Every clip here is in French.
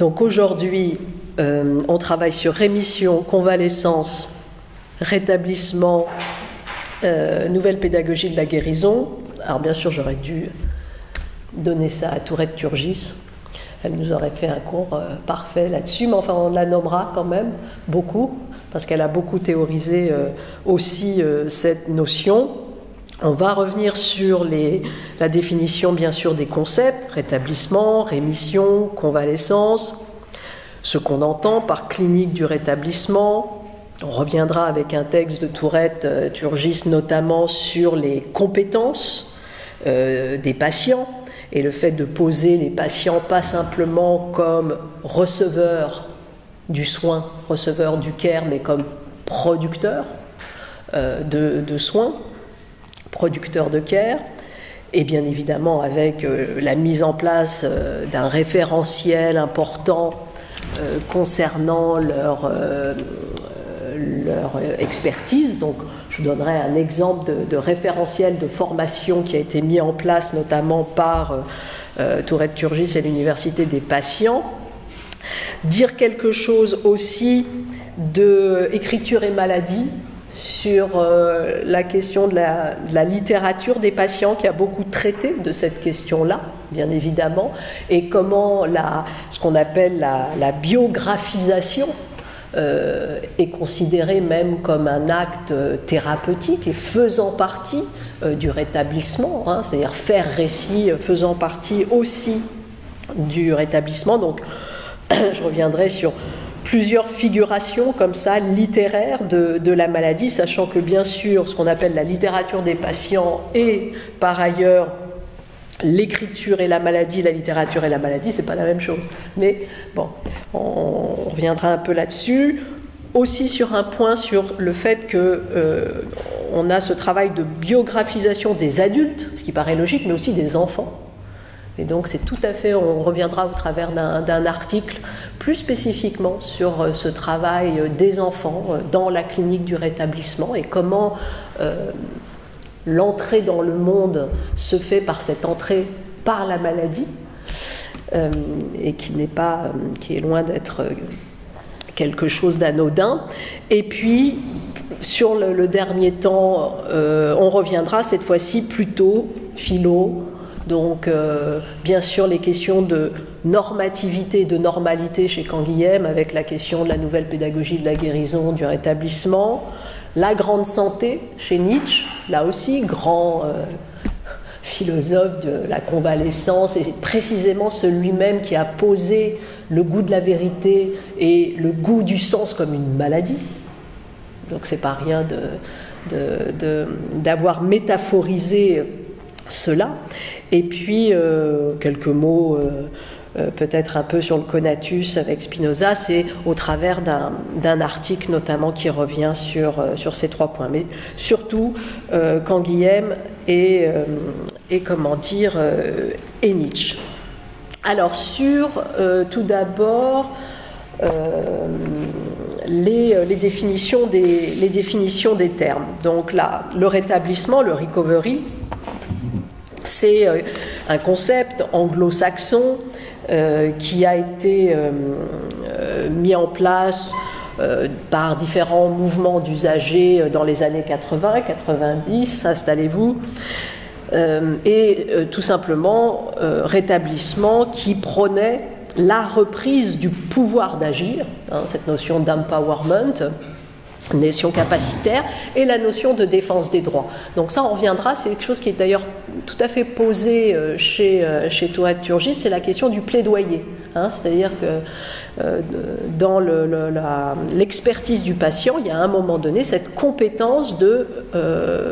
Donc aujourd'hui, on travaille sur rémission, convalescence, rétablissement, nouvelle pédagogie de la guérison. Alors bien sûr, j'aurais dû donner ça à Tourette Turgis. Elle nous aurait fait un cours parfait là-dessus, mais enfin on la nommera quand même beaucoup, parce qu'elle a beaucoup théorisé aussi cette notion. On va revenir sur la définition bien sûr des concepts, rétablissement, rémission, convalescence, ce qu'on entend par clinique du rétablissement. On reviendra avec un texte de Tourette Turgis notamment sur les compétences des patients, et le fait de poser les patients pas simplement comme receveurs du soin, receveurs du care, mais comme producteurs de soins, producteurs de care, et bien évidemment avec la mise en place d'un référentiel important concernant leur expertise. Donc je donnerai un exemple de référentiel de formation qui a été mis en place notamment par Tourette Turgis et l'Université des patients. Dire quelque chose aussi de écriture et maladie, sur la question de la littérature des patients qui a beaucoup traité de cette question-là, bien évidemment, et comment ce qu'on appelle la biographisation est considéré même comme un acte thérapeutique et faisant partie du rétablissement, hein, c'est-à-dire faire récit faisant partie aussi du rétablissement. Donc je reviendrai sur plusieurs figurations comme ça littéraires de la maladie, sachant que bien sûr ce qu'on appelle la littérature des patients et par ailleurs l'écriture et la maladie, la littérature et la maladie, c'est pas la même chose. Mais bon, on reviendra un peu là-dessus. Aussi sur un point sur le fait que on a ce travail de biographisation des adultes, ce qui paraît logique, mais aussi des enfants. Et donc c'est tout à fait, on reviendra au travers d'un article plus spécifiquement sur ce travail des enfants dans la clinique du rétablissement et comment l'entrée dans le monde se fait par cette entrée par la maladie et qui est loin d'être quelque chose d'anodin. Et puis sur le dernier temps, on reviendra cette fois-ci plutôt philo. Donc, bien sûr, les questions de normativité et de normalité chez Canguilhem, avec la question de la nouvelle pédagogie de la guérison, du rétablissement. La grande santé chez Nietzsche, là aussi, grand philosophe de la convalescence, et précisément celui-même qui a posé le goût de la vérité et le goût du sens comme une maladie. Donc, c'est pas rien d'avoir métaphorisé cela. Et puis, quelques mots peut-être un peu sur le conatus avec Spinoza, c'est au travers d'un article notamment qui revient sur ces trois points. Mais surtout, Canguilhem et Nietzsche. Alors, tout d'abord, les définitions des termes. Donc là, le rétablissement, le recovery, c'est un concept anglo-saxon qui a été mis en place par différents mouvements d'usagers dans les années 80, 90, installez-vous, et tout simplement rétablissement qui prônait la reprise du pouvoir d'agir, hein, cette notion d'empowerment, notion capacitaire, et la notion de défense des droits. Donc ça, on reviendra, c'est quelque chose qui est d'ailleurs tout à fait posé chez Tourette Turgis, c'est la question du plaidoyer. Hein, c'est-à-dire que dans l'expertise du patient, il y a à un moment donné cette compétence de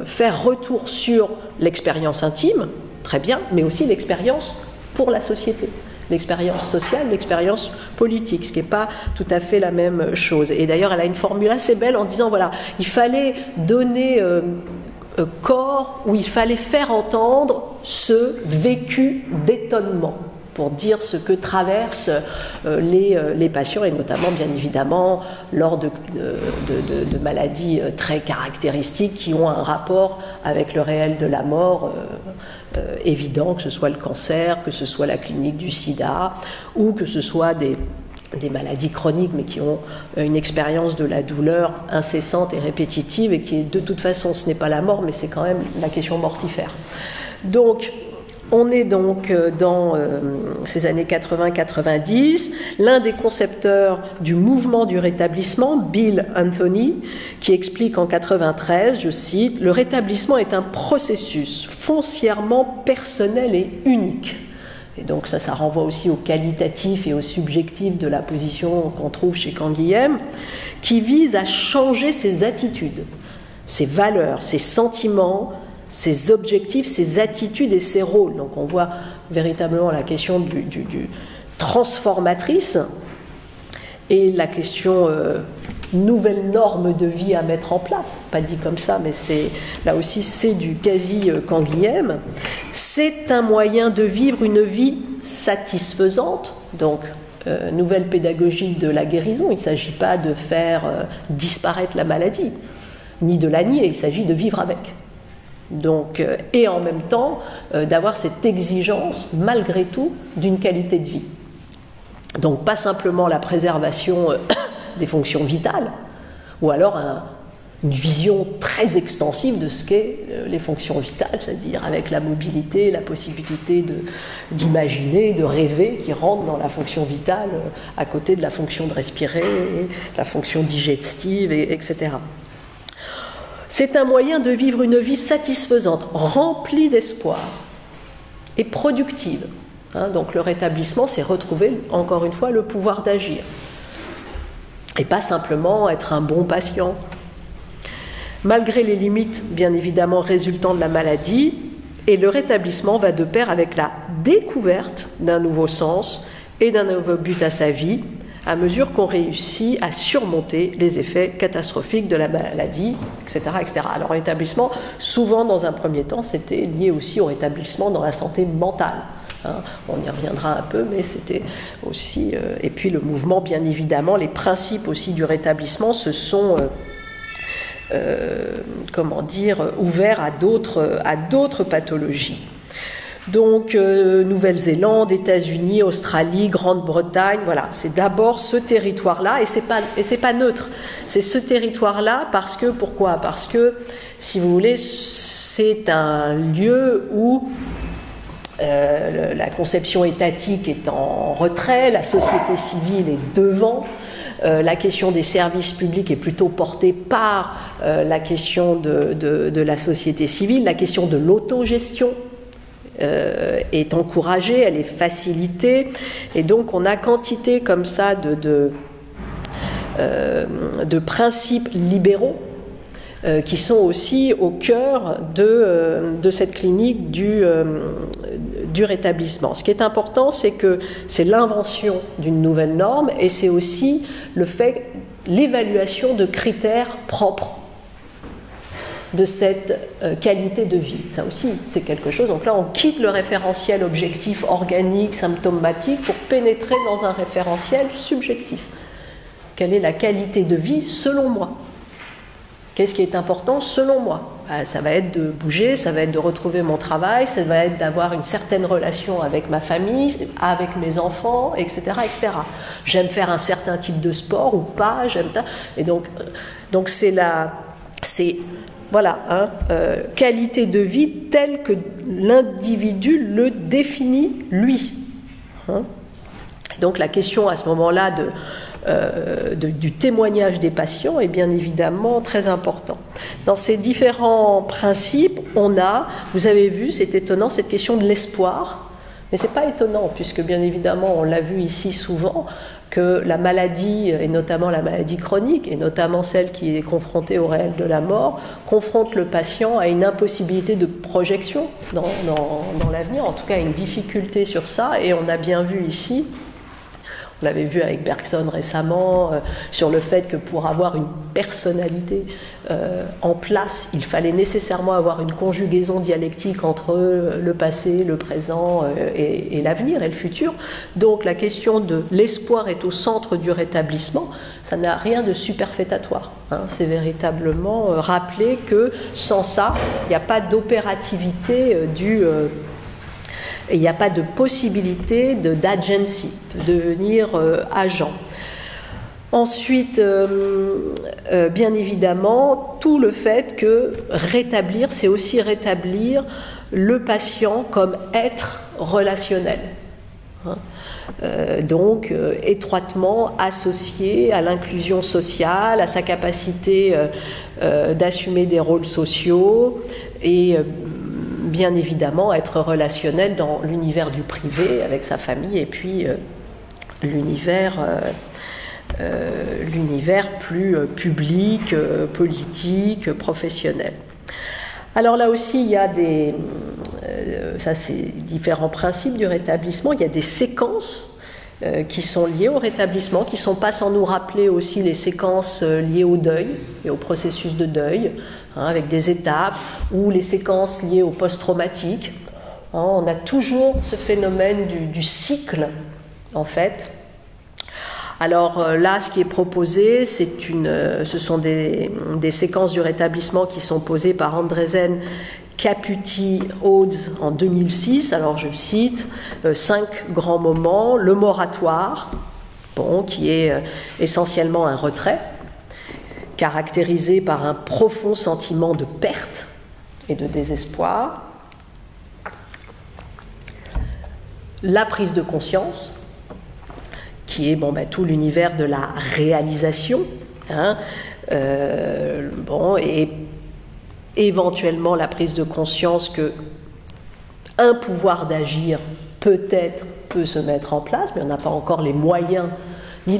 faire retour sur l'expérience intime, très bien, mais aussi l'expérience pour la société. L'expérience sociale, l'expérience politique, ce qui n'est pas tout à fait la même chose. Et d'ailleurs, elle a une formule assez belle en disant, voilà, il fallait donner corps, ou il fallait faire entendre ce vécu d'étonnement pour dire ce que traversent les patients, et notamment, bien évidemment, lors de maladies très caractéristiques qui ont un rapport avec le réel de la mort évident, que ce soit le cancer, que ce soit la clinique du sida, ou que ce soit des maladies chroniques, mais qui ont une expérience de la douleur incessante et répétitive, et qui est de toute façon, ce n'est pas la mort, mais c'est quand même la question mortifère. Donc, on est donc dans ces années 80-90. L'un des concepteurs du mouvement du rétablissement, Bill Anthony, qui explique en 93, je cite, « Le rétablissement est un processus foncièrement personnel et unique. » Et donc ça renvoie aussi au qualitatif et au subjectif de la position qu'on trouve chez Canguilhem, qui vise à changer ses attitudes, ses valeurs, ses sentiments, ses objectifs, ses attitudes et ses rôles. Donc on voit véritablement la question du transformatrice et la question nouvelle norme de vie à mettre en place. Pas dit comme ça, mais là aussi c'est du quasi-Canguilhem. C'est un moyen de vivre une vie satisfaisante, donc nouvelle pédagogie de la guérison. Il ne s'agit pas de faire disparaître la maladie, ni de la nier, il s'agit de vivre avec. Donc, et en même temps d'avoir cette exigence malgré tout d'une qualité de vie. Donc pas simplement la préservation des fonctions vitales, ou alors une vision très extensive de ce qu'est les fonctions vitales, c'est-à-dire avec la mobilité, la possibilité d'imaginer, de rêver, qui rentre dans la fonction vitale à côté de la fonction de respirer, la fonction digestive, etc. C'est un moyen de vivre une vie satisfaisante, remplie d'espoir et productive. Donc le rétablissement, c'est retrouver, encore une fois, le pouvoir d'agir. Et pas simplement être un bon patient. Malgré les limites, bien évidemment, résultant de la maladie, et le rétablissement va de pair avec la découverte d'un nouveau sens et d'un nouveau but à sa vie, à mesure qu'on réussit à surmonter les effets catastrophiques de la maladie, etc., etc. Alors, le rétablissement, souvent, dans un premier temps, c'était lié aussi au rétablissement dans la santé mentale. On y reviendra un peu, mais c'était aussi... et puis, le mouvement, bien évidemment, les principes aussi du rétablissement se sont... ouverts à d'autres pathologies. Donc, Nouvelle-Zélande, États-Unis, Australie, Grande-Bretagne, voilà, c'est d'abord ce territoire-là, et c'est pas neutre. C'est ce territoire-là parce que, pourquoi ? Parce que, si vous voulez, c'est un lieu où la conception étatique est en retrait, la société civile est devant. La question des services publics est plutôt portée par la question de la société civile, la question de l'autogestion est encouragée, elle est facilitée, et donc on a quantité comme ça de principes libéraux qui sont aussi au cœur de cette clinique du rétablissement. Ce qui est important, c'est que c'est l'invention d'une nouvelle norme, et c'est aussi l'évaluation de critères propres de cette qualité de vie. Ça aussi, c'est quelque chose. Donc là, on quitte le référentiel objectif, organique, symptomatique, pour pénétrer dans un référentiel subjectif. Quelle est la qualité de vie selon moi ? Qu'est-ce qui est important selon moi ? Ça va être de bouger, ça va être de retrouver mon travail, ça va être d'avoir une certaine relation avec ma famille, avec mes enfants, etc., etc. J'aime faire un certain type de sport ou pas, et donc qualité de vie telle que l'individu le définit lui. Donc la question à ce moment-là du témoignage des patients est bien évidemment très important. Dans ces différents principes, vous avez vu, c'est étonnant, cette question de l'espoir, mais c'est pas étonnant, puisque bien évidemment, on l'a vu ici souvent, que la maladie, et notamment la maladie chronique, et notamment celle qui est confrontée au réel de la mort, confronte le patient à une impossibilité de projection dans l'avenir, en tout cas à une difficulté sur ça, et on a bien vu ici, On l'avait vu avec Bergson récemment, sur le fait que pour avoir une personnalité en place, il fallait nécessairement avoir une conjugaison dialectique entre le passé, le présent et l'avenir et le futur. Donc la question de l'espoir est au centre du rétablissement, ça n'a rien de superfétatoire. C'est véritablement rappeler que sans ça, il n'y a pas d'opérativité et il n'y a pas de possibilité d'agency, de devenir agent. Ensuite, bien évidemment, tout le fait que rétablir, c'est aussi rétablir le patient comme être relationnel. Donc étroitement associé à l'inclusion sociale, à sa capacité d'assumer des rôles sociaux et bien évidemment être relationnel dans l'univers du privé avec sa famille et puis l'univers plus public, politique, professionnel. Alors là aussi, il y a ça c'est différents principes du rétablissement, il y a des séquences qui sont liées au rétablissement, qui ne sont pas sans nous rappeler aussi les séquences liées au deuil et au processus de deuil, avec des étapes, ou les séquences liées au post-traumatique. On a toujours ce phénomène du cycle, en fait. Alors là, ce qui est proposé, ce sont des séquences du rétablissement qui sont posées par Andresen, Caputi, Odes en 2006. Alors je cite 5 grands moments. Le moratoire, qui est essentiellement un retrait, caractérisé par un profond sentiment de perte et de désespoir. La prise de conscience, qui est tout l'univers de la réalisation, et éventuellement la prise de conscience que un pouvoir d'agir peut-être peut se mettre en place, mais on n'a pas encore les moyens, ni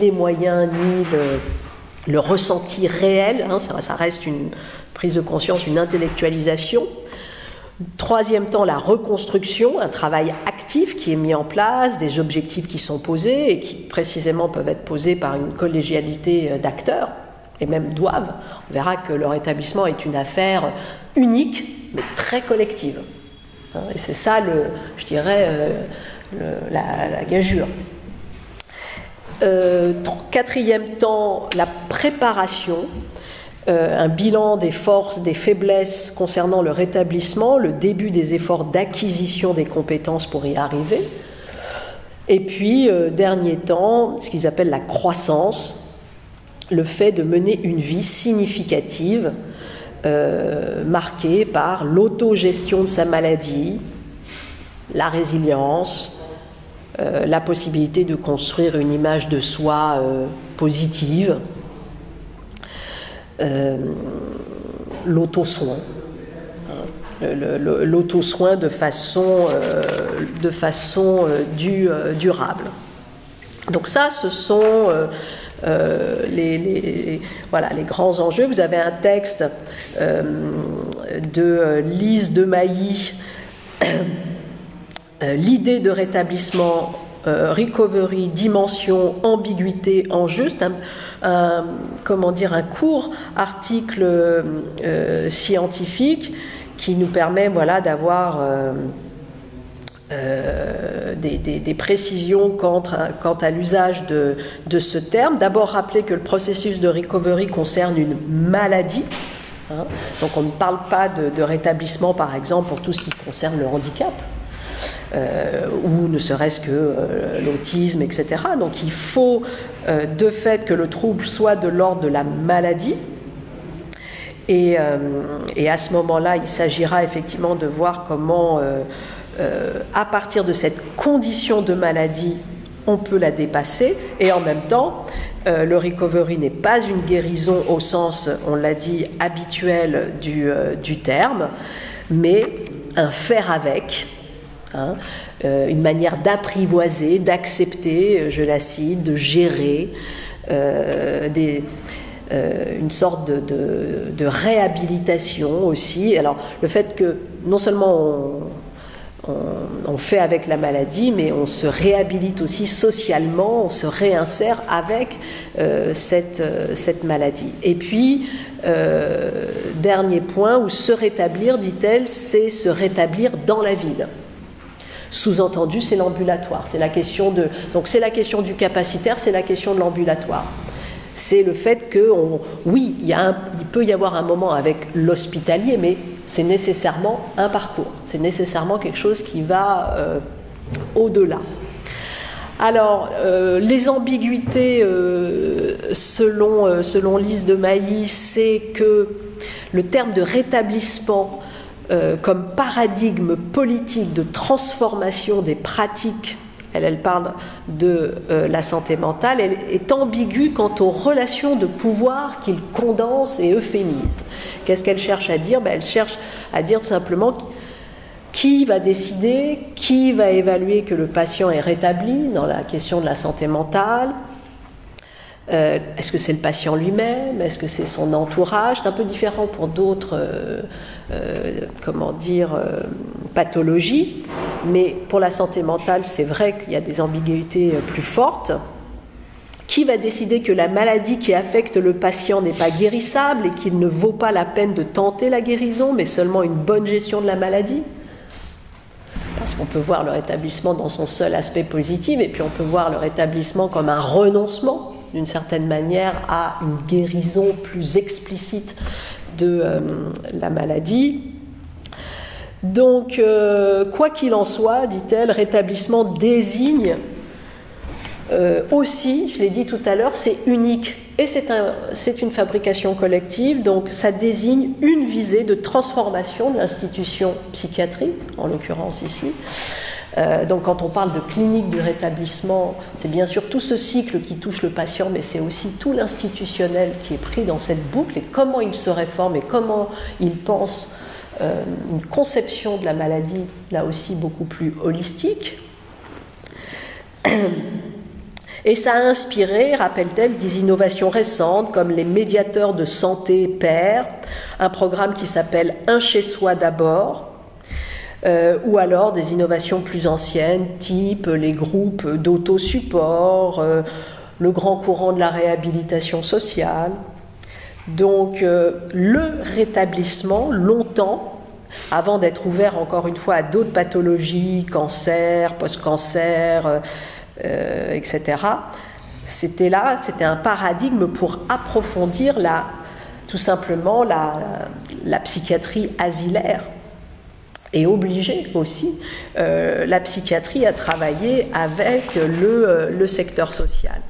le ressenti réel, ça reste une prise de conscience, une intellectualisation. Troisième temps, la reconstruction, un travail actif qui est mis en place, des objectifs qui sont posés et qui précisément peuvent être posés par une collégialité d'acteurs, et même doivent. On verra que le rétablissement est une affaire unique, mais très collective. Et c'est ça, la gageure. Quatrième temps, la préparation, un bilan des forces, des faiblesses concernant le rétablissement, le début des efforts d'acquisition des compétences pour y arriver. Et puis, dernier temps, ce qu'ils appellent la croissance, le fait de mener une vie significative, marquée par l'autogestion de sa maladie, la résilience, la possibilité de construire une image de soi positive, l'auto-soin. L'auto-soin de façon durable. Donc ça, ce sont les grands enjeux. Vous avez un texte de Lise de Mailly, l'idée de rétablissement, recovery, dimension, ambiguïté, enjeu. C'est un court article scientifique qui nous permet d'avoir des précisions quant à l'usage de ce terme. D'abord, rappeler que le processus de recovery concerne une maladie. Donc on ne parle pas de rétablissement, par exemple, pour tout ce qui concerne le handicap, ou ne serait-ce que l'autisme, etc. Donc il faut de fait que le trouble soit de l'ordre de la maladie. Et à ce moment-là, il s'agira effectivement de voir comment, à partir de cette condition de maladie, on peut la dépasser. Et en même temps, le recovery n'est pas une guérison au sens, on l'a dit, habituel du terme, mais un faire avec, une manière d'apprivoiser, d'accepter, je la cite, de gérer une sorte de réhabilitation aussi. Alors le fait que non seulement on fait avec la maladie, mais on se réhabilite aussi socialement, on se réinsère avec cette maladie. Et puis, dernier point, où se rétablir, dit-elle, c'est se rétablir dans la ville. Sous-entendu, c'est l'ambulatoire. Donc c'est la question du capacitaire, c'est la question de l'ambulatoire. C'est le fait que, oui, il peut y avoir un moment avec l'hospitalier, mais c'est nécessairement un parcours. C'est nécessairement quelque chose qui va au-delà. Alors, les ambiguïtés, selon Lise de Mailly, c'est que le terme de rétablissement comme paradigme politique de transformation des pratiques, elle parle de la santé mentale, elle est ambiguë quant aux relations de pouvoir qu'il condense et euphémise. Qu'est-ce qu'elle cherche à dire ? Elle cherche à dire tout simplement qui va décider, qui va évaluer que le patient est rétabli dans la question de la santé mentale. Est-ce que c'est le patient lui-même ? Est-ce que c'est son entourage ? C'est un peu différent pour d'autres pathologies, mais pour la santé mentale, c'est vrai qu'il y a des ambiguïtés plus fortes. Qui va décider que la maladie qui affecte le patient n'est pas guérissable et qu'il ne vaut pas la peine de tenter la guérison, mais seulement une bonne gestion de la maladie ? Parce qu'on peut voir le rétablissement dans son seul aspect positif, et puis on peut voir le rétablissement comme un renoncement, d'une certaine manière, à une guérison plus explicite de la maladie. Donc, quoi qu'il en soit, dit-elle, rétablissement désigne aussi, je l'ai dit tout à l'heure, c'est unique et c'est une fabrication collective, donc ça désigne une visée de transformation de l'institution psychiatrique, en l'occurrence ici. Donc quand on parle de clinique du rétablissement, c'est bien sûr tout ce cycle qui touche le patient, mais c'est aussi tout l'institutionnel qui est pris dans cette boucle et comment il se réforme et comment il pense une conception de la maladie, là aussi beaucoup plus holistique. Et ça a inspiré, rappelle-t-elle, des innovations récentes comme les médiateurs de santé pairs, un programme qui s'appelle Un chez soi d'abord, ou alors des innovations plus anciennes, type les groupes d'autosupport, le grand courant de la réhabilitation sociale. Donc le rétablissement, longtemps, avant d'être ouvert encore une fois à d'autres pathologies, cancer, post-cancer, etc., c'était un paradigme pour approfondir tout simplement la psychiatrie asilaire et obliger aussi la psychiatrie à travailler avec le secteur social.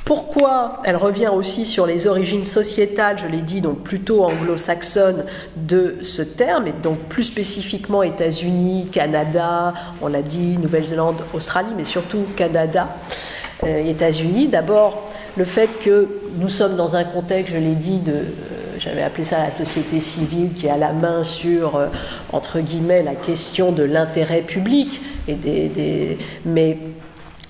Pourquoi elle revient aussi sur les origines sociétales, je l'ai dit, donc plutôt anglo-saxonnes de ce terme, et donc plus spécifiquement États-Unis, Canada, on l'a dit, Nouvelle-Zélande, Australie, mais surtout Canada, États-Unis. D'abord, le fait que nous sommes dans un contexte, je l'ai dit, j'avais appelé ça la société civile qui a la main sur, entre guillemets, la question de l'intérêt public, mais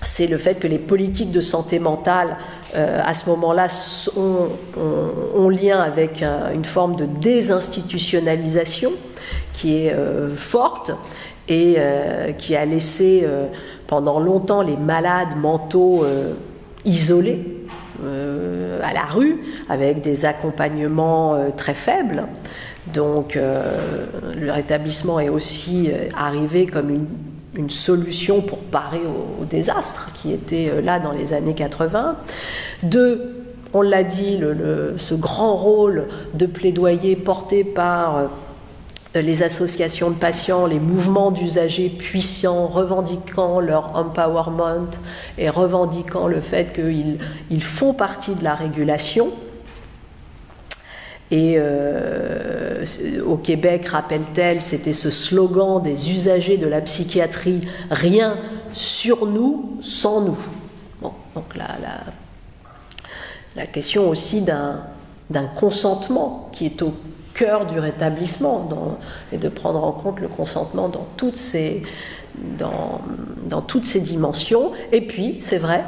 c'est le fait que les politiques de santé mentale, à ce moment-là, ont lien avec une forme de désinstitutionnalisation qui est forte et qui a laissé pendant longtemps les malades mentaux isolés à la rue, avec des accompagnements très faibles. Donc le rétablissement est aussi arrivé comme une solution pour parer au désastre qui était là dans les années 80. Deux, on l'a dit, ce grand rôle de plaidoyer porté par les associations de patients, les mouvements d'usagers puissants, revendiquant leur empowerment et revendiquant le fait qu'ils font partie de la régulation. Et au Québec, rappelle-t-elle, c'était ce slogan des usagers de la psychiatrie « Rien sur nous, sans nous ». Bon, donc la question aussi d'un consentement qui est au cœur du rétablissement et de prendre en compte le consentement dans toutes ces dimensions. Et puis, c'est vrai,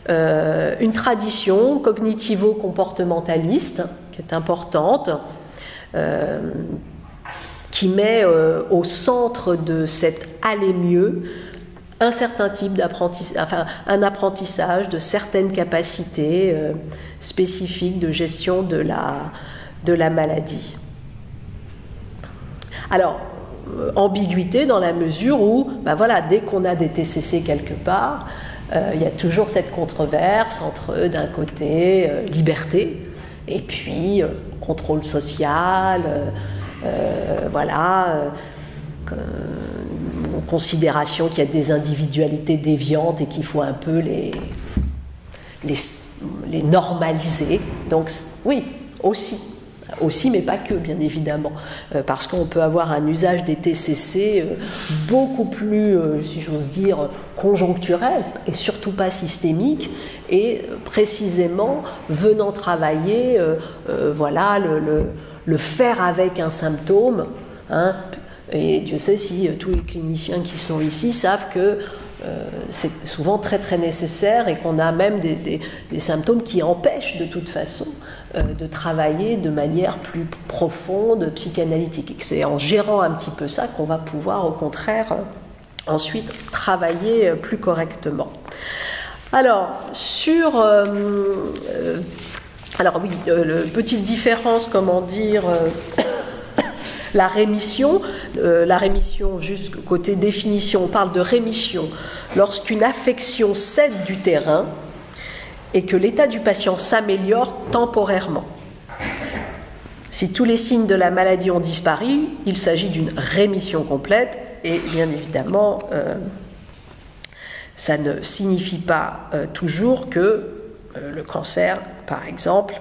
une tradition cognitivo-comportementaliste qui est importante, qui met au centre de cet aller mieux un certain type d'apprentissage, enfin un apprentissage de certaines capacités spécifiques de gestion de la maladie. Alors, ambiguïté dans la mesure où, ben voilà, dès qu'on a des TCC quelque part, il y a toujours cette controverse entre, d'un côté, liberté, et puis contrôle social, voilà, considération qu'il y a des individualités déviantes et qu'il faut un peu les normaliser. Donc, oui, aussi, mais pas que, bien évidemment, parce qu'on peut avoir un usage des TCC beaucoup plus, si j'ose dire, conjoncturel et surtout pas systémique, et précisément venant travailler, voilà, le faire avec un symptôme, hein, et Dieu sait si tous les cliniciens qui sont ici savent que c'est souvent très très nécessaire et qu'on a même des symptômes qui empêchent de toute façon de travailler de manière plus profonde, psychanalytique. Et que c'est en gérant un petit peu ça qu'on va pouvoir au contraire ensuite travailler plus correctement. Alors, alors oui, petite différence, comment dire, la rémission, juste côté définition, on parle de rémission lorsqu'une affection cède du terrain et que l'état du patient s'améliore temporairement. Si tous les signes de la maladie ont disparu, il s'agit d'une rémission complète et bien évidemment, ça ne signifie pas toujours que le cancer, par exemple,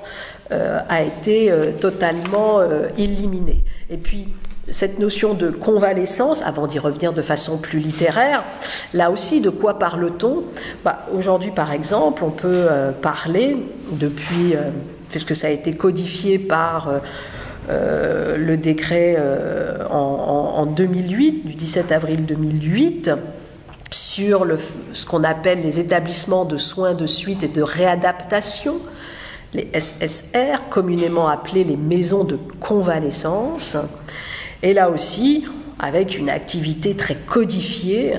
a été totalement éliminé. Et puis, cette notion de convalescence, avant d'y revenir de façon plus littéraire, là aussi, de quoi parle-t-on ? Aujourd'hui, par exemple, on peut parler, depuis, puisque ça a été codifié par le décret en 2008, du 17 avril 2008, sur ce qu'on appelle les établissements de soins de suite et de réadaptation, les SSR, communément appelés les maisons de convalescence. Et là aussi, avec une activité très codifiée,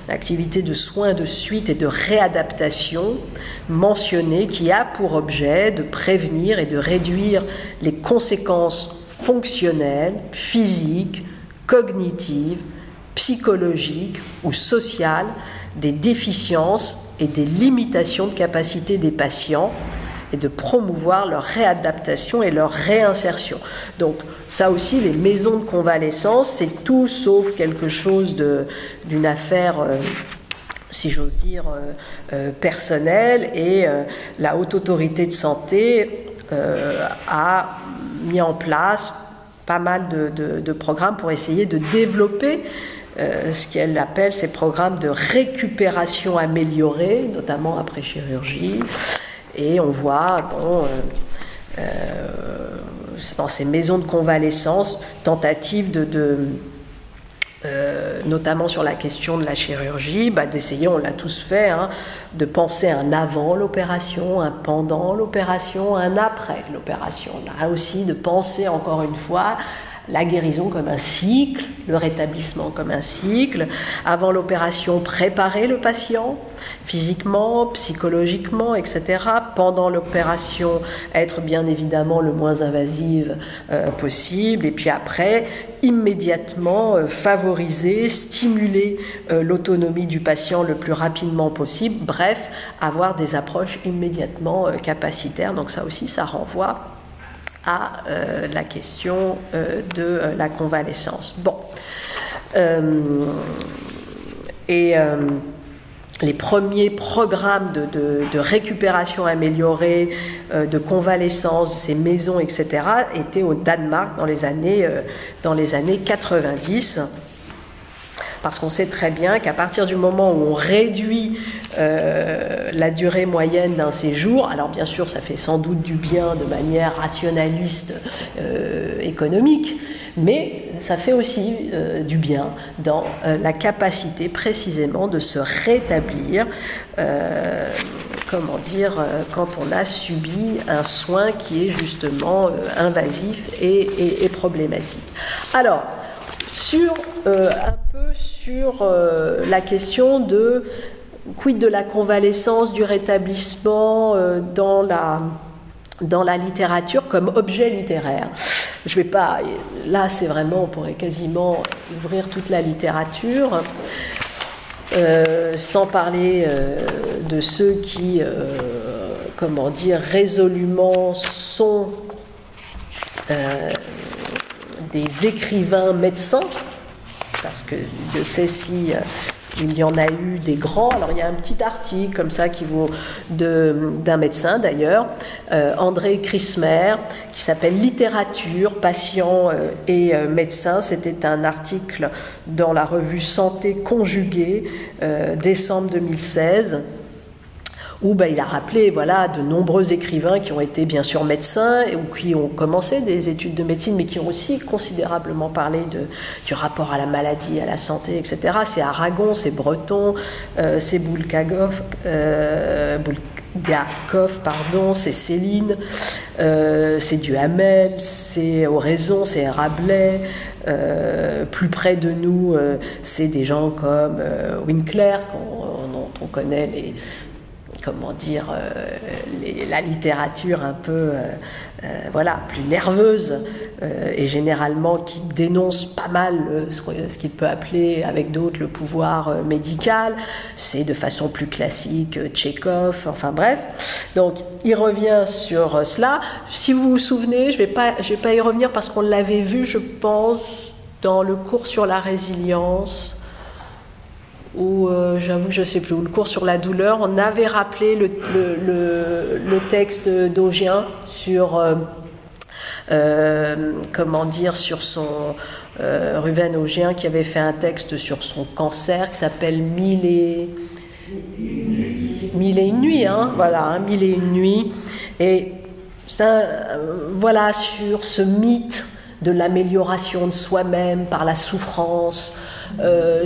l'activité de soins de suite et de réadaptation mentionnée, qui a pour objet de prévenir et de réduire les conséquences fonctionnelles, physiques, cognitives, psychologiques ou sociales des déficiences et des limitations de capacité des patients et de promouvoir leur réadaptation et leur réinsertion. Donc ça aussi, les maisons de convalescence, c'est tout sauf quelque chose d'une affaire, si j'ose dire, personnelle, et la Haute Autorité de Santé a mis en place pas mal de programmes pour essayer de développer ce qu'elle appelle ces programmes de récupération améliorée, notamment après chirurgie. Et on voit, dans ces maisons de convalescence, tentative notamment sur la question de la chirurgie, d'essayer, on l'a tous fait, de penser un avant l'opération, un pendant l'opération, un après l'opération. Là aussi, de penser encore une fois la guérison comme un cycle, le rétablissement comme un cycle. Avant l'opération, préparer le patient physiquement, psychologiquement, etc. Pendant l'opération, être bien évidemment le moins invasive possible. Et puis après, immédiatement favoriser, stimuler l'autonomie du patient le plus rapidement possible. Bref, avoir des approches immédiatement capacitaires. Donc ça aussi, ça renvoie à la question de la convalescence. Bon. Les premiers programmes de récupération améliorée, de convalescence, de ces maisons, etc., étaient au Danemark dans les années 90. Parce qu'on sait très bien qu'à partir du moment où on réduit la durée moyenne d'un séjour, alors bien sûr ça fait sans doute du bien de manière rationaliste économique, mais ça fait aussi du bien dans la capacité précisément de se rétablir, quand on a subi un soin qui est justement invasif et problématique. Alors, un peu sur la question de quid de la convalescence, du rétablissement dans la littérature comme objet littéraire. Je vais pas, là c'est vraiment, on pourrait quasiment ouvrir toute la littérature, sans parler de ceux qui, comment dire, résolument sont des écrivains médecins, parce que Dieu sait si il y en a eu des grands. Alors il y a un petit article comme ça qui vaut d'un médecin d'ailleurs, André Crismer, qui s'appelle Littérature, patient et médecin. C'était un article dans la revue Santé conjuguée, décembre 2016. Où il a rappelé de nombreux écrivains qui ont été bien sûr médecins ou qui ont commencé des études de médecine, mais qui ont aussi considérablement parlé du rapport à la maladie, à la santé, etc. C'est Aragon, c'est Breton, c'est Bulgakov, c'est Céline, c'est Duhamel, c'est Oraison, c'est Rabelais. Plus près de nous, c'est des gens comme Winkler, dont on connaît la littérature un peu plus nerveuse et généralement qui dénonce pas mal ce qu'il peut appeler avec d'autres le pouvoir médical. C'est de façon plus classique Tchekhov, enfin bref. Donc il revient sur cela. Si vous vous souvenez, je vais pas y revenir parce qu'on l'avait vu, je pense, dans le cours sur la résilience, ou j'avoue je ne sais plus, ou le cours sur la douleur, on avait rappelé le texte d'Augien sur sur son Ruven Augien, qui avait fait un texte sur son cancer qui s'appelle Mille et une nuits, Mille et une nuits, et sur ce mythe de l'amélioration de soi-même par la souffrance,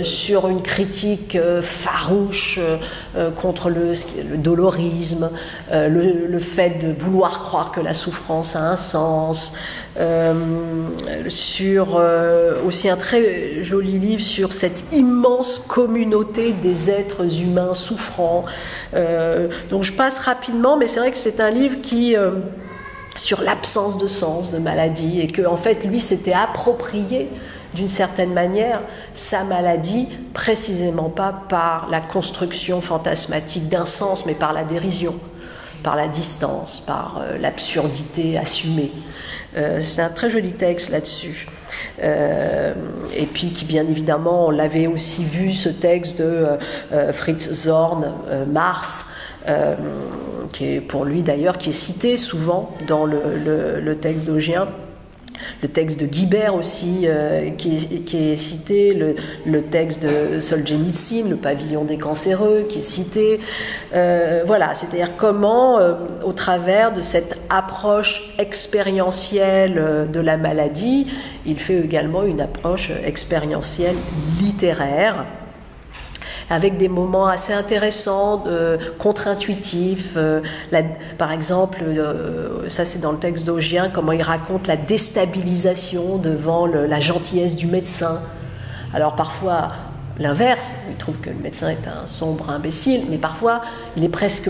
sur une critique farouche contre le dolorisme, le fait de vouloir croire que la souffrance a un sens, sur aussi un très joli livre sur cette immense communauté des êtres humains souffrants. Donc je passe rapidement, mais c'est vrai que c'est un livre qui sur l'absence de sens, de maladie, et que en fait lui s'était approprié d'une certaine manière sa maladie, précisément pas par la construction fantasmatique d'un sens, mais par la dérision, par la distance, par l'absurdité assumée. C'est un très joli texte là-dessus. Et puis qui, bien évidemment, on l'avait aussi vu, ce texte de Fritz Zorn, Mars, qui est pour lui d'ailleurs, qui est cité souvent dans le texte d'Augien. Le texte de Guibert aussi, qui est cité, le texte de Solzhenitsyn, Le pavillon des cancéreux, qui est cité. C'est-à-dire comment, au travers de cette approche expérientielle de la maladie, il fait également une approche expérientielle littéraire, avec des moments assez intéressants, contre-intuitifs. Par exemple, ça c'est dans le texte d'Augien, comment il raconte la déstabilisation devant la gentillesse du médecin. Alors parfois, l'inverse, il trouve que le médecin est un sombre imbécile, mais parfois, il est presque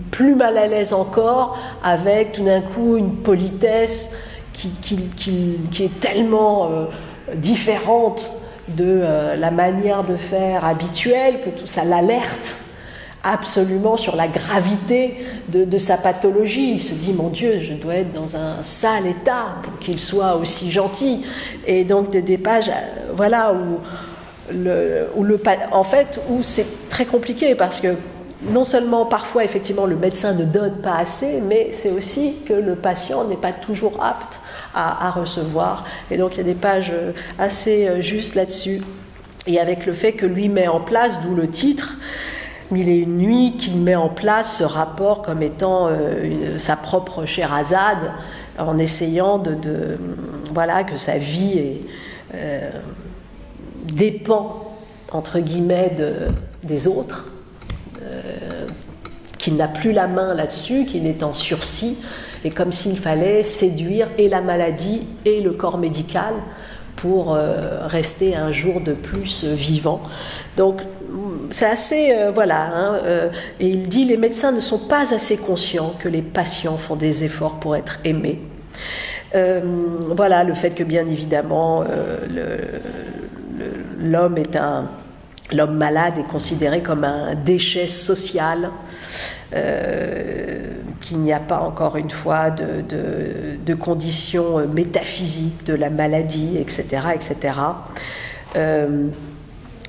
plus mal à l'aise encore avec tout d'un coup une politesse qui est tellement différente de la manière de faire habituelle, que tout ça l'alerte absolument sur la gravité de sa pathologie. Il se dit, mon Dieu, je dois être dans un sale état pour qu'il soit aussi gentil. Et donc des pages où c'est très compliqué, parce que non seulement parfois effectivement le médecin ne donne pas assez, mais c'est aussi que le patient n'est pas toujours apte à recevoir. Et donc il y a des pages assez justes là-dessus. Et avec le fait que lui met en place, d'où le titre, Mille et une nuits, qu'il met en place ce rapport comme étant sa propre Sherazade, en essayant que sa vie dépend, entre guillemets, des autres, qu'il n'a plus la main là-dessus, qu'il est en sursis, et comme s'il fallait séduire et la maladie et le corps médical pour rester un jour de plus vivant. Donc c'est assez, voilà, hein, et il dit: les médecins ne sont pas assez conscients que les patients font des efforts pour être aimés. Voilà, le fait que bien évidemment l'homme malade est considéré comme un déchet social, qu'il n'y a pas, encore une fois, de conditions métaphysiques de la maladie, etc., etc.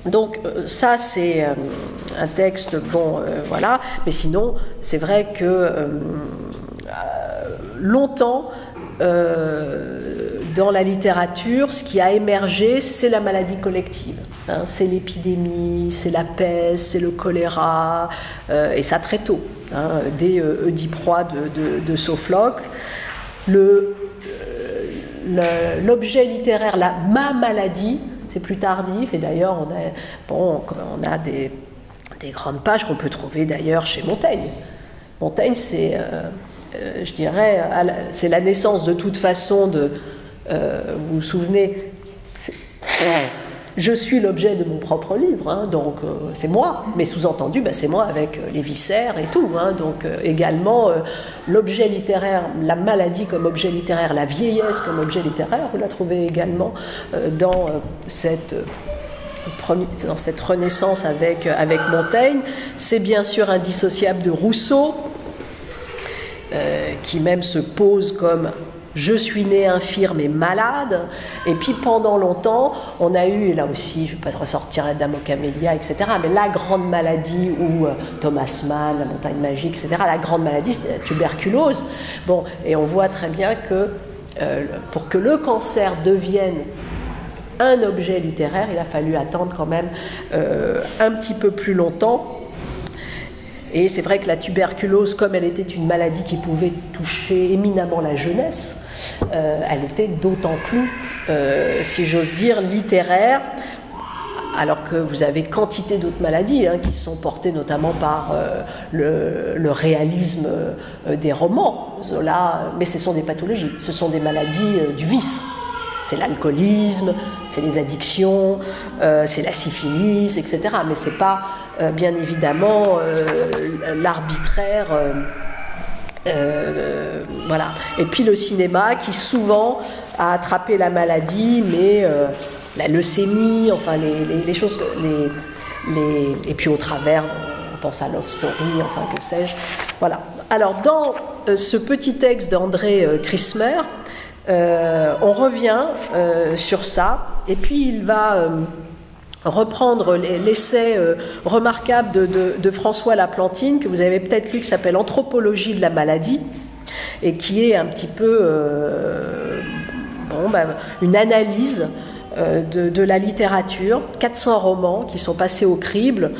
Donc ça, c'est un texte, bon, voilà, mais sinon, c'est vrai que longtemps, dans la littérature, ce qui a émergé, c'est la maladie collective. Hein, c'est l'épidémie, c'est la peste, c'est le choléra, et ça très tôt, hein, dès Oedipe-Roi de Sophocle. L'objet littéraire, ma maladie, c'est plus tardif, et d'ailleurs on a des grandes pages qu'on peut trouver d'ailleurs chez Montaigne. Montaigne, c'est, je dirais, c'est la naissance de toute façon de... vous vous souvenez, je suis l'objet de mon propre livre, hein, donc c'est moi, mais sous-entendu, c'est moi avec les viscères et tout, hein, donc également l'objet littéraire, la maladie comme objet littéraire, la vieillesse comme objet littéraire, vous la trouvez également dans cette renaissance avec Montaigne. C'est bien sûr indissociable de Rousseau, qui même se pose comme « je suis né infirme et malade », et puis pendant longtemps, on a eu, là aussi, je ne vais pas ressortir la Dame aux camélias, etc., mais la grande maladie, ou Thomas Mann, la montagne magique, etc., la grande maladie, c'était la tuberculose. Bon, et on voit très bien que pour que le cancer devienne un objet littéraire, il a fallu attendre quand même un petit peu plus longtemps. Et c'est vrai que la tuberculose, comme elle était une maladie qui pouvait toucher éminemment la jeunesse, elle était d'autant plus, si j'ose dire, littéraire, alors que vous avez quantité d'autres maladies, hein, qui sont portées notamment par le réalisme des romans, Zola, mais ce sont des pathologies, ce sont des maladies du vice. C'est l'alcoolisme, c'est les addictions, c'est la syphilis, etc. Mais ce n'est pas, bien évidemment, l'arbitraire. Voilà. Et puis le cinéma qui souvent a attrapé la maladie, mais la leucémie, enfin les choses, et puis au travers, on pense à Love Story, enfin que sais-je. Voilà. Alors dans ce petit texte d'André Christmer, on revient sur ça, et puis il va reprendre l'essai remarquable de François Laplantine, que vous avez peut-être lu, qui s'appelle « Anthropologie de la maladie », et qui est un petit peu une analyse de la littérature, 400 romans qui sont passés au crible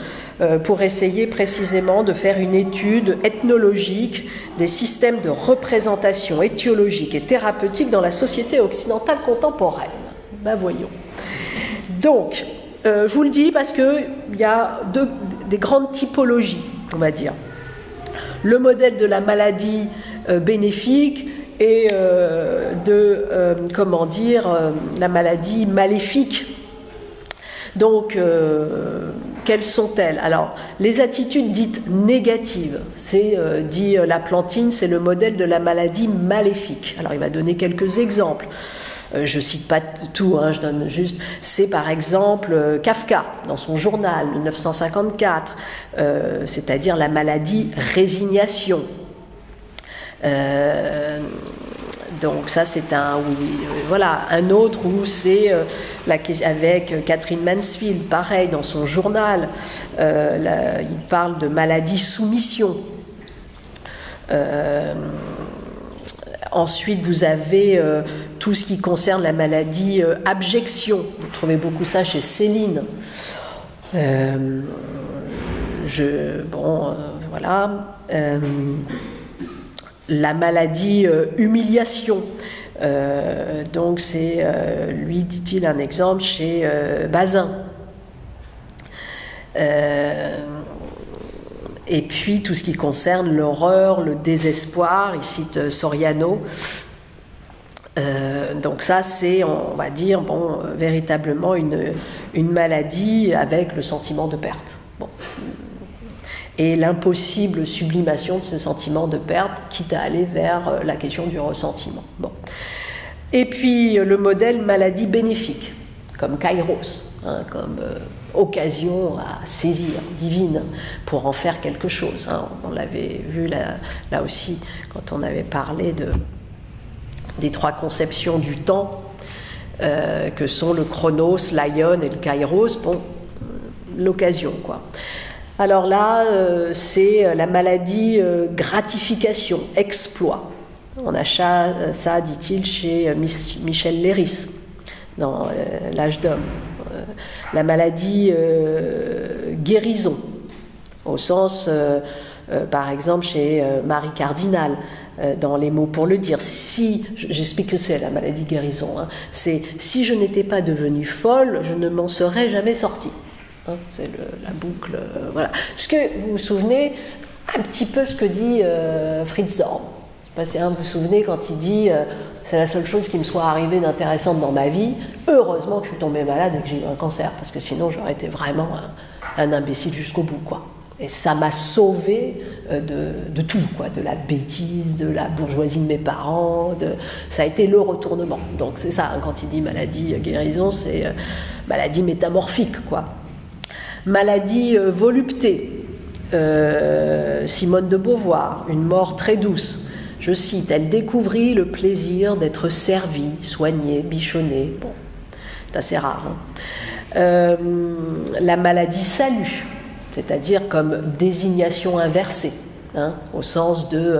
pour essayer précisément de faire une étude ethnologique des systèmes de représentation étiologique et thérapeutique dans la société occidentale contemporaine. Voyons. Donc, je vous le dis parce qu'il y a des grandes typologies, on va dire. Le modèle de la maladie bénéfique et la maladie maléfique. Donc, quelles sont-elles? Alors, les attitudes dites négatives, c'est, dit Laplantine, c'est le modèle de la maladie maléfique. Alors, il va donner quelques exemples. Je ne cite pas tout, hein, je donne juste. C'est par exemple Kafka, dans son journal, 1954, c'est-à-dire la maladie résignation. Donc ça c'est un autre où c'est avec Catherine Mansfield, pareil, dans son journal, il parle de maladie soumission. Ensuite, vous avez tout ce qui concerne la maladie abjection. Vous trouvez beaucoup ça chez Céline. La maladie humiliation. Donc, c'est, lui, dit-il, un exemple chez Bazin. Et puis tout ce qui concerne l'horreur, le désespoir, il cite Soriano. Donc ça, c'est, on va dire, bon, véritablement une maladie avec le sentiment de perte. Bon. Et l'impossible sublimation de ce sentiment de perte, quitte à aller vers la question du ressentiment. Bon. Et puis le modèle maladie bénéfique, comme kairos, hein, comme occasion à saisir, divine, pour en faire quelque chose. Hein. On l'avait vu là aussi, quand on avait parlé des 3 conceptions du temps, que sont le chronos, l'aion et le kairos, bon, l'occasion, quoi. Alors là, c'est la maladie gratification, exploit. On a ça, dit-il, chez Michel Léris, dans L'âge d'homme. La maladie guérison, au sens, par exemple, chez Marie Cardinal, dans Les mots pour le dire. Si, j'explique que c'est la maladie guérison, hein, c'est si je n'étais pas devenue folle, je ne m'en serais jamais sortie. Hein, c'est la boucle, voilà. Est-ce que vous vous souvenez un petit peu ce que dit Fritz Zorn? Je ne sais pas si vous vous souvenez quand il dit c'est la seule chose qui me soit arrivée d'intéressante dans ma vie. Heureusement que je suis tombée malade et que j'ai eu un cancer, parce que sinon j'aurais été vraiment un imbécile jusqu'au bout, quoi. Et ça m'a sauvée de tout, quoi, de la bêtise, de la bourgeoisie de mes parents. Ça a été le retournement. Donc c'est ça, hein, quand il dit maladie guérison, c'est maladie métamorphique, quoi. Maladie volupté, Simone de Beauvoir, une mort très douce. Je cite, elle découvrit le plaisir d'être servie, soignée, bichonnée. Bon, c'est assez rare. Hein. La maladie salut, c'est-à-dire comme désignation inversée, hein, au sens de,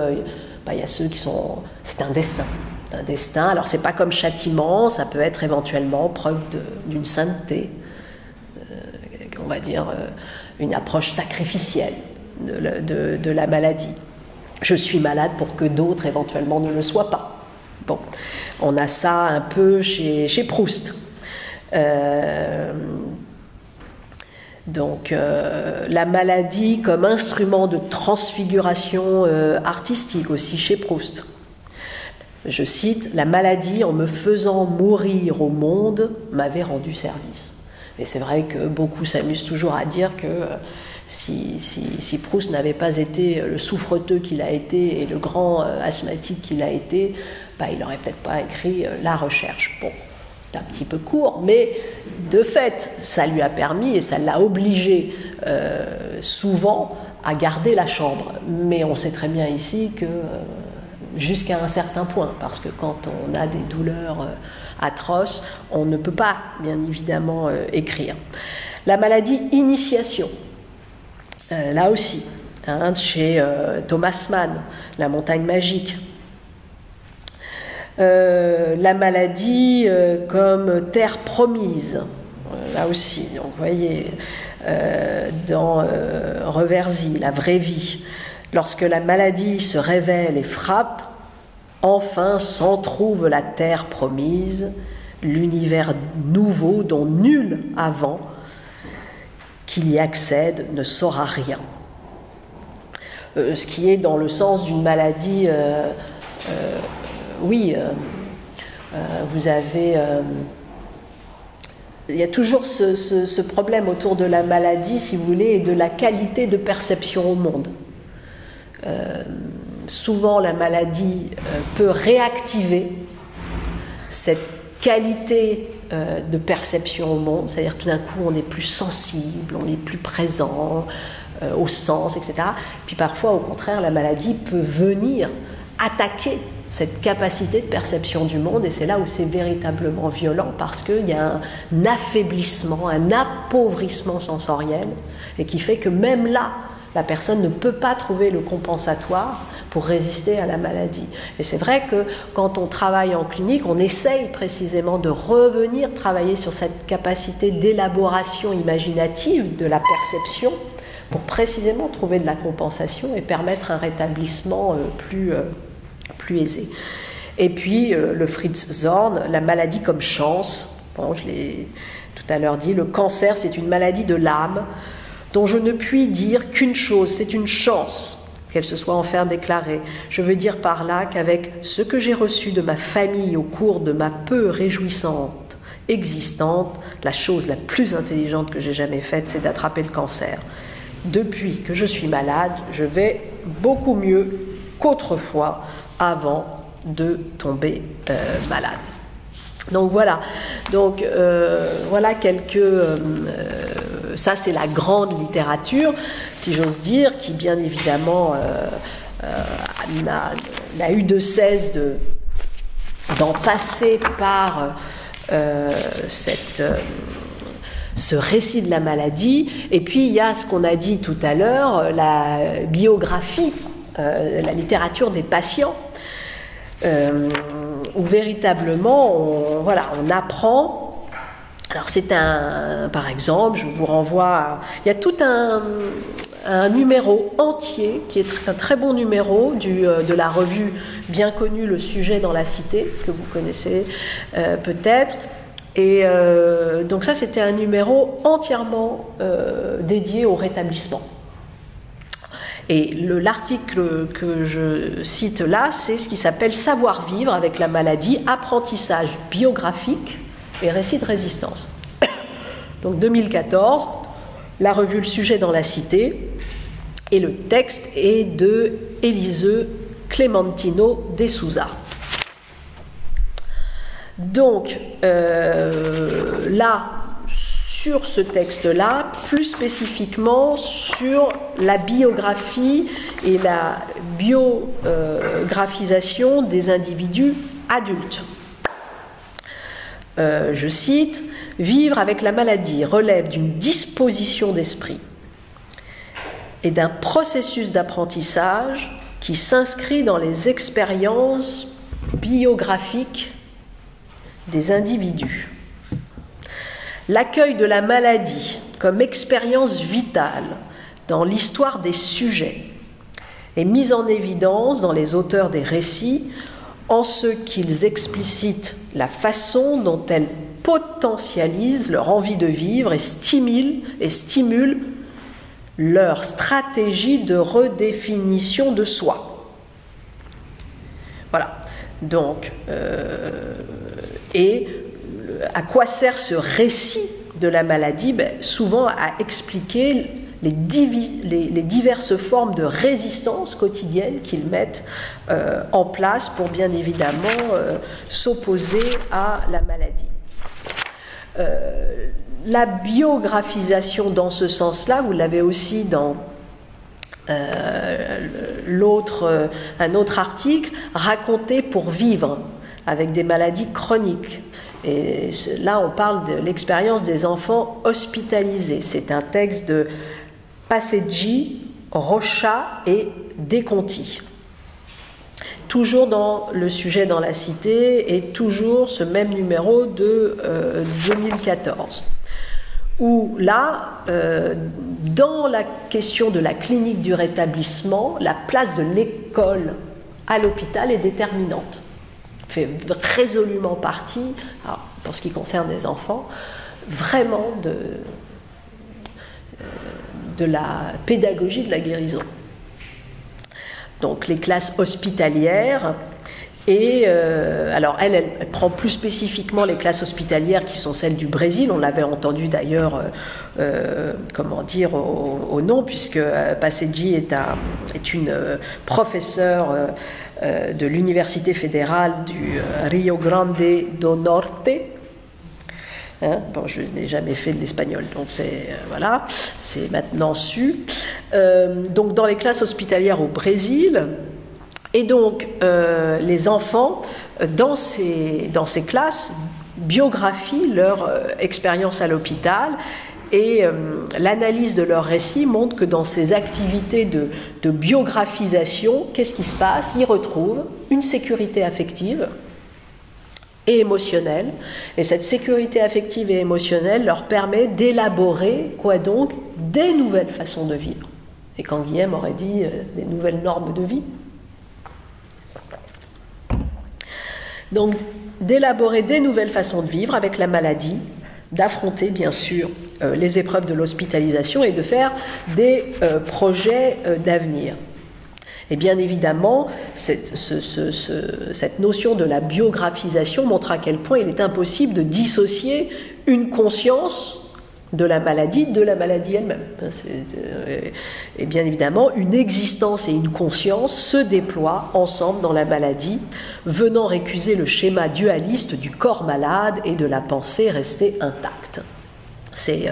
il y a ceux qui sont, c'est un destin. Un destin, alors c'est pas comme châtiment, ça peut être éventuellement preuve d'une sainteté, on va dire une approche sacrificielle de la maladie. Je suis malade pour que d'autres éventuellement ne le soient pas. Bon, on a ça un peu chez Proust. Donc la maladie comme instrument de transfiguration artistique aussi chez Proust. Je cite, « La maladie, en me faisant mourir au monde, m'avait rendu service. » Et c'est vrai que beaucoup s'amusent toujours à dire que si Proust n'avait pas été le souffreteux qu'il a été et le grand asthmatique qu'il a été, il n'aurait peut-être pas écrit La Recherche. Bon, c'est un petit peu court, mais de fait, ça lui a permis et ça l'a obligé souvent à garder la chambre. Mais on sait très bien ici que jusqu'à un certain point, parce que quand on a des douleurs atroces, on ne peut pas, bien évidemment, écrire. La maladie initiation, là aussi, hein, chez Thomas Mann, La montagne magique. La maladie comme terre promise, là aussi, donc vous voyez, dans Reversy, La vraie vie, lorsque la maladie se révèle et frappe, enfin s'en trouve la terre promise, l'univers nouveau dont nul avant qu'il y accède ne saura rien. Ce qui est dans le sens d'une maladie, vous avez... il y a toujours ce problème autour de la maladie, si vous voulez, et de la qualité de perception au monde. Souvent, la maladie peut réactiver cette qualité de perception au monde, c'est-à-dire tout d'un coup, on est plus sensible, on est plus présent au sens, etc. Puis parfois, au contraire, la maladie peut venir attaquer cette capacité de perception du monde, et c'est là où c'est véritablement violent, parce qu'il y a un affaiblissement, un appauvrissement sensoriel, et qui fait que même là, la personne ne peut pas trouver le compensatoire pour résister à la maladie. Et c'est vrai que quand on travaille en clinique, on essaye précisément de revenir travailler sur cette capacité d'élaboration imaginative de la perception pour précisément trouver de la compensation et permettre un rétablissement plus aisé. Et puis, le Fritz Zorn, la maladie comme chance. Bon, je l'ai tout à l'heure dit, le cancer, c'est une maladie de l'âme dont je ne puis dire qu'une chose, c'est une chance. qu'elle se soit enfin déclarée. Je veux dire par là qu'avec ce que j'ai reçu de ma famille au cours de ma peu réjouissante existence, la chose la plus intelligente que j'ai jamais faite, c'est d'attraper le cancer. Depuis que je suis malade, je vais beaucoup mieux qu'autrefois avant de tomber malade. Donc voilà, voilà quelques... ça c'est la grande littérature, si j'ose dire, qui bien évidemment n'a eu de cesse d'en passer par ce récit de la maladie. Et puis il y a ce qu'on a dit tout à l'heure, la biographie, la littérature des patients, où véritablement on apprend. Alors par exemple, je vous renvoie il y a tout un numéro entier qui est un très bon numéro de la revue bien connue Le Sujet dans la Cité, que vous connaissez peut-être. Et donc ça, c'était un numéro entièrement dédié au rétablissement. Et l'article que je cite là, c'est ce qui s'appelle « Savoir-vivre avec la maladie, apprentissage biographique et récit de résistance ». Donc 2014, la revue Le Sujet dans la Cité, et le texte est de Eliseu Clementino de Souza. Donc là, sur ce texte-là, plus spécifiquement sur la biographie et la biographisation des individus adultes. Je cite, « Vivre avec la maladie relève d'une disposition d'esprit et d'un processus d'apprentissage qui s'inscrit dans les expériences biographiques des individus. L'accueil de la maladie comme expérience vitale dans l'histoire des sujets est mis en évidence dans les auteurs des récits en ce qu'ils explicitent la façon dont elles potentialisent leur envie de vivre et stimulent leur stratégie de redéfinition de soi. » Voilà. Donc, et à quoi sert ce récit de la maladie? Souvent à expliquer les diverses formes de résistance quotidienne qu'ils mettent en place pour bien évidemment s'opposer à la maladie. La biographisation dans ce sens-là, vous l'avez aussi dans un autre article, Raconter pour vivre, avec des maladies chroniques. Et là, on parle de l'expérience des enfants hospitalisés. C'est un texte de Passeggi, Rocha et Desconti. Toujours dans Le Sujet dans la Cité, et toujours ce même numéro de 2014. Où là, dans la question de la clinique du rétablissement, la place de l'école à l'hôpital est déterminante. Fait résolument partie, alors, pour ce qui concerne les enfants, vraiment de la pédagogie de la guérison. Donc les classes hospitalières, et alors elle prend plus spécifiquement les classes hospitalières qui sont celles du Brésil. On l'avait entendu d'ailleurs, comment dire, au nom, puisque Passeggi est une professeure de l'Université fédérale du Rio Grande do Norte. Bon, je n'ai jamais fait de l'espagnol, donc voilà, c'est maintenant su. Donc dans les classes hospitalières au Brésil, et donc les enfants dans ces classes biographient leur expérience à l'hôpital. Et l'analyse de leur récit montre que dans ces activités de biographisation, qu'est-ce qui se passe? Ils retrouvent une sécurité affective et émotionnelle. Et cette sécurité affective et émotionnelle leur permet d'élaborer, des nouvelles façons de vivre. Et Canguilhem aurait dit des nouvelles normes de vie. Donc, d'élaborer des nouvelles façons de vivre avec la maladie, d'affronter bien sûr les épreuves de l'hospitalisation et de faire des projets d'avenir. Et bien évidemment, cette notion de la biographisation montre à quel point il est impossible de dissocier une conscience de la maladie elle-même. Et bien évidemment, une existence et une conscience se déploient ensemble dans la maladie, venant récuser le schéma dualiste du corps malade et de la pensée restée intacte. C'est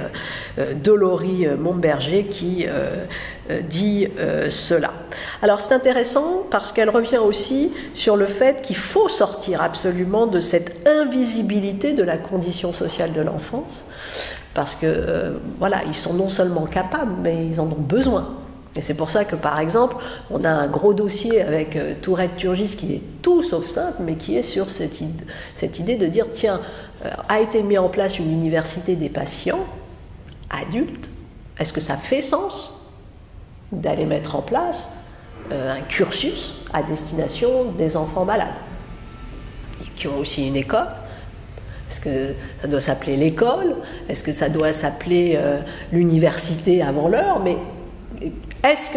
Dolory Montberger qui dit cela. Alors c'est intéressant parce qu'elle revient aussi sur le fait qu'il faut sortir absolument de cette invisibilité de la condition sociale de l'enfance, parce que voilà, ils sont non seulement capables, mais ils en ont besoin. Et c'est pour ça que, par exemple, on a un gros dossier avec Tourette-Turgis qui est tout sauf simple, mais qui est sur cette idée de dire, tiens, a été mis en place une université des patients adultes. Est-ce que ça fait sens d'aller mettre en place un cursus à destination des enfants malades, qui ont aussi une école? Est-ce que ça doit s'appeler l'école? Est-ce que ça doit s'appeler l'université avant l'heure? Mais est-ce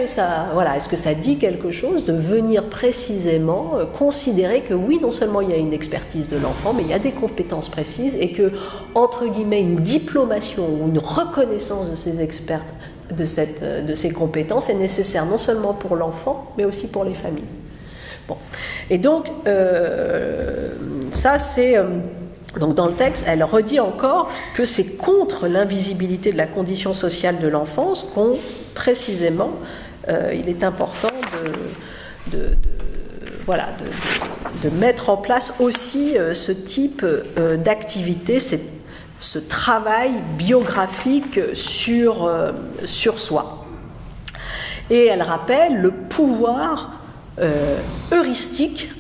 que ça dit quelque chose de venir précisément considérer que oui, non seulement il y a une expertise de l'enfant, mais il y a des compétences précises et que, entre guillemets, une diplomation ou une reconnaissance de ces experts, de ces compétences est nécessaire non seulement pour l'enfant, mais aussi pour les familles. Bon. Et donc, ça c'est... Donc dans le texte, elle redit encore que c'est contre l'invisibilité de la condition sociale de l'enfance qu'on, précisément, il est important de mettre en place aussi ce type d'activité, ce travail biographique sur soi. Et elle rappelle le pouvoir heuristique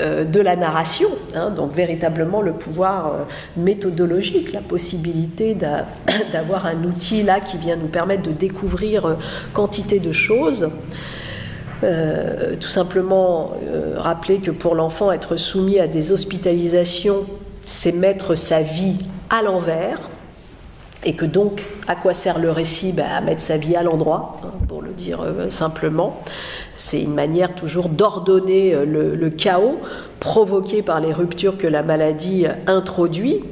de la narration, donc véritablement le pouvoir méthodologique, la possibilité d'avoir un outil là qui vient nous permettre de découvrir quantité de choses. Tout simplement rappeler que pour l'enfant, être soumis à des hospitalisations, c'est mettre sa vie à l'envers, et que donc, à quoi sert le récit? À mettre sa vie à l'endroit, pour le dire simplement. C'est une manière toujours d'ordonner le chaos provoqué par les ruptures que la maladie introduit.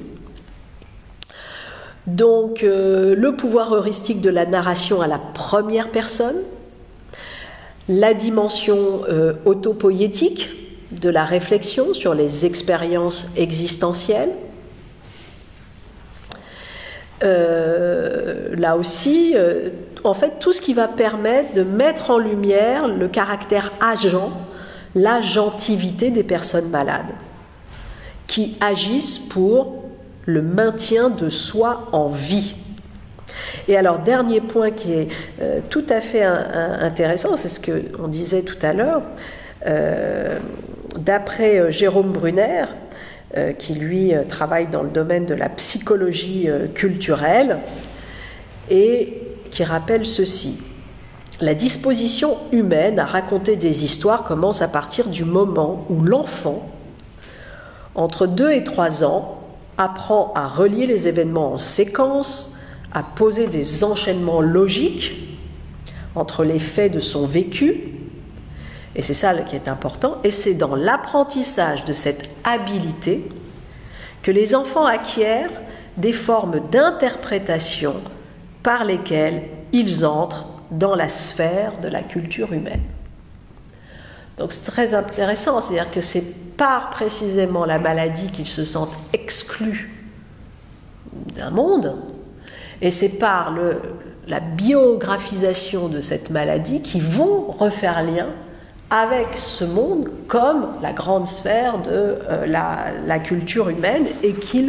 Donc, le pouvoir heuristique de la narration à la première personne, la dimension autopoïétique de la réflexion sur les expériences existentielles. Là aussi, en fait, tout ce qui va permettre de mettre en lumière le caractère agent, l'agentivité des personnes malades, qui agissent pour le maintien de soi en vie. Et alors, dernier point qui est tout à fait intéressant, c'est ce qu'on disait tout à l'heure, d'après Jérôme Brunner, qui lui travaille dans le domaine de la psychologie culturelle et qui rappelle ceci. La disposition humaine à raconter des histoires commence à partir du moment où l'enfant, entre 2 et 3 ans, apprend à relier les événements en séquence, à poser des enchaînements logiques entre les faits de son vécu. Et c'est ça qui est important, et c'est dans l'apprentissage de cette habilité que les enfants acquièrent des formes d'interprétation par lesquelles ils entrent dans la sphère de la culture humaine. Donc c'est très intéressant, c'est-à-dire que c'est par précisément la maladie qu'ils se sentent exclus d'un monde, et c'est par la biographisation de cette maladie qu'ils vont refaire lien avec ce monde comme la grande sphère de la culture humaine, et qu'ils,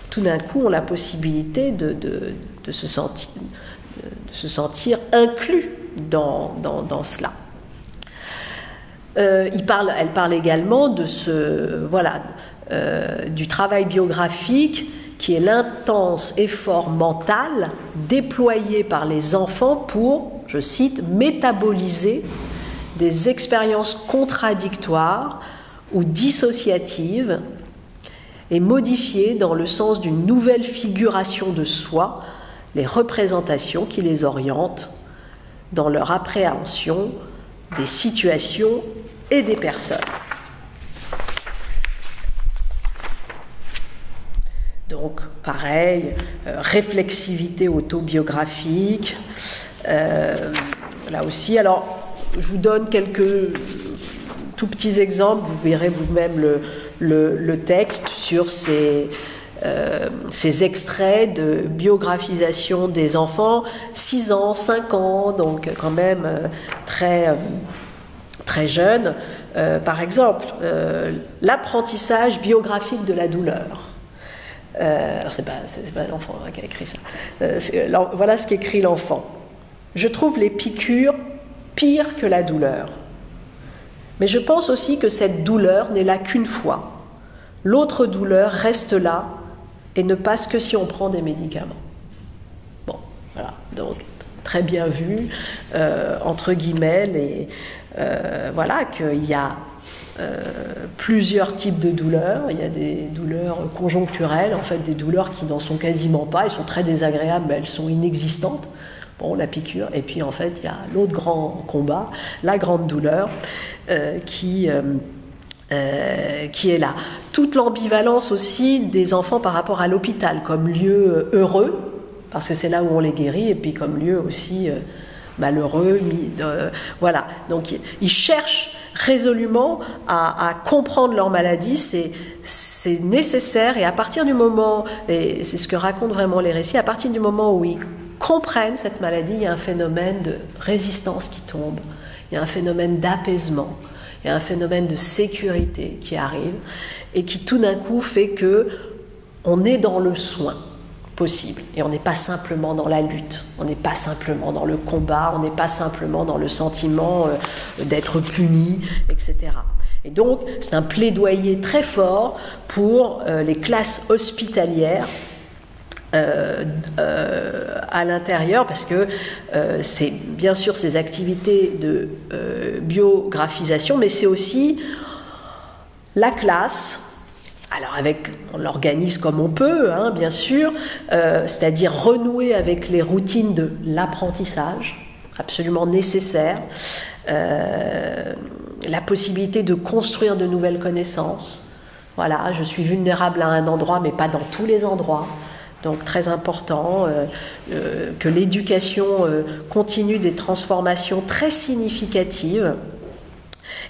tout d'un coup, ont la possibilité de se sentir inclus dans cela. Elle parle également de du travail biographique qui est l'intense effort mental déployé par les enfants pour, je cite, métaboliser des expériences contradictoires ou dissociatives et modifier dans le sens d'une nouvelle figuration de soi les représentations qui les orientent dans leur appréhension des situations et des personnes. Donc, pareil, réflexivité autobiographique. Là aussi, alors, je vous donne quelques tout petits exemples. Vous verrez vous-même le texte sur ces extraits de biographisation des enfants, 6 ans, 5 ans, donc quand même très jeunes. Par exemple, l'apprentissage biographique de la douleur. Alors c'est pas l'enfant qui a écrit ça. Voilà ce qu'écrit l'enfant. Je trouve les piqûres pires que la douleur. Mais je pense aussi que cette douleur n'est là qu'une fois. L'autre douleur reste là et ne passe que si on prend des médicaments. Bon, voilà, donc très bien vu, entre guillemets, voilà, qu'il y a plusieurs types de douleurs. Il y a des douleurs conjoncturelles, en fait des douleurs qui n'en sont quasiment pas, elles sont très désagréables, mais elles sont inexistantes. Bon, la piqûre, et puis en fait il y a l'autre grand combat, la grande douleur, qui est là. Toute l'ambivalence aussi des enfants par rapport à l'hôpital, comme lieu heureux, parce que c'est là où on les guérit, et puis comme lieu aussi malheureux. Voilà, donc ils cherchent résolument à comprendre leur maladie, c'est nécessaire, et à partir du moment, et c'est ce que racontent vraiment les récits, à partir du moment où ils comprennent cette maladie, il y a un phénomène de résistance qui tombe, il y a un phénomène d'apaisement, il y a un phénomène de sécurité qui arrive, et qui tout d'un coup fait que on est dans le soin possible, et on n'est pas simplement dans la lutte, on n'est pas simplement dans le combat, on n'est pas simplement dans le sentiment d'être puni, etc. Et donc c'est un plaidoyer très fort pour les classes hospitalières à l'intérieur, parce que c'est bien sûr ces activités de biographisation, mais c'est aussi la classe. Alors on l'organise comme on peut, hein, bien sûr, c'est-à-dire renouer avec les routines de l'apprentissage, absolument nécessaire, la possibilité de construire de nouvelles connaissances. Voilà, je suis vulnérable à un endroit, mais pas dans tous les endroits. Donc très important que l'éducation continue des transformations très significatives.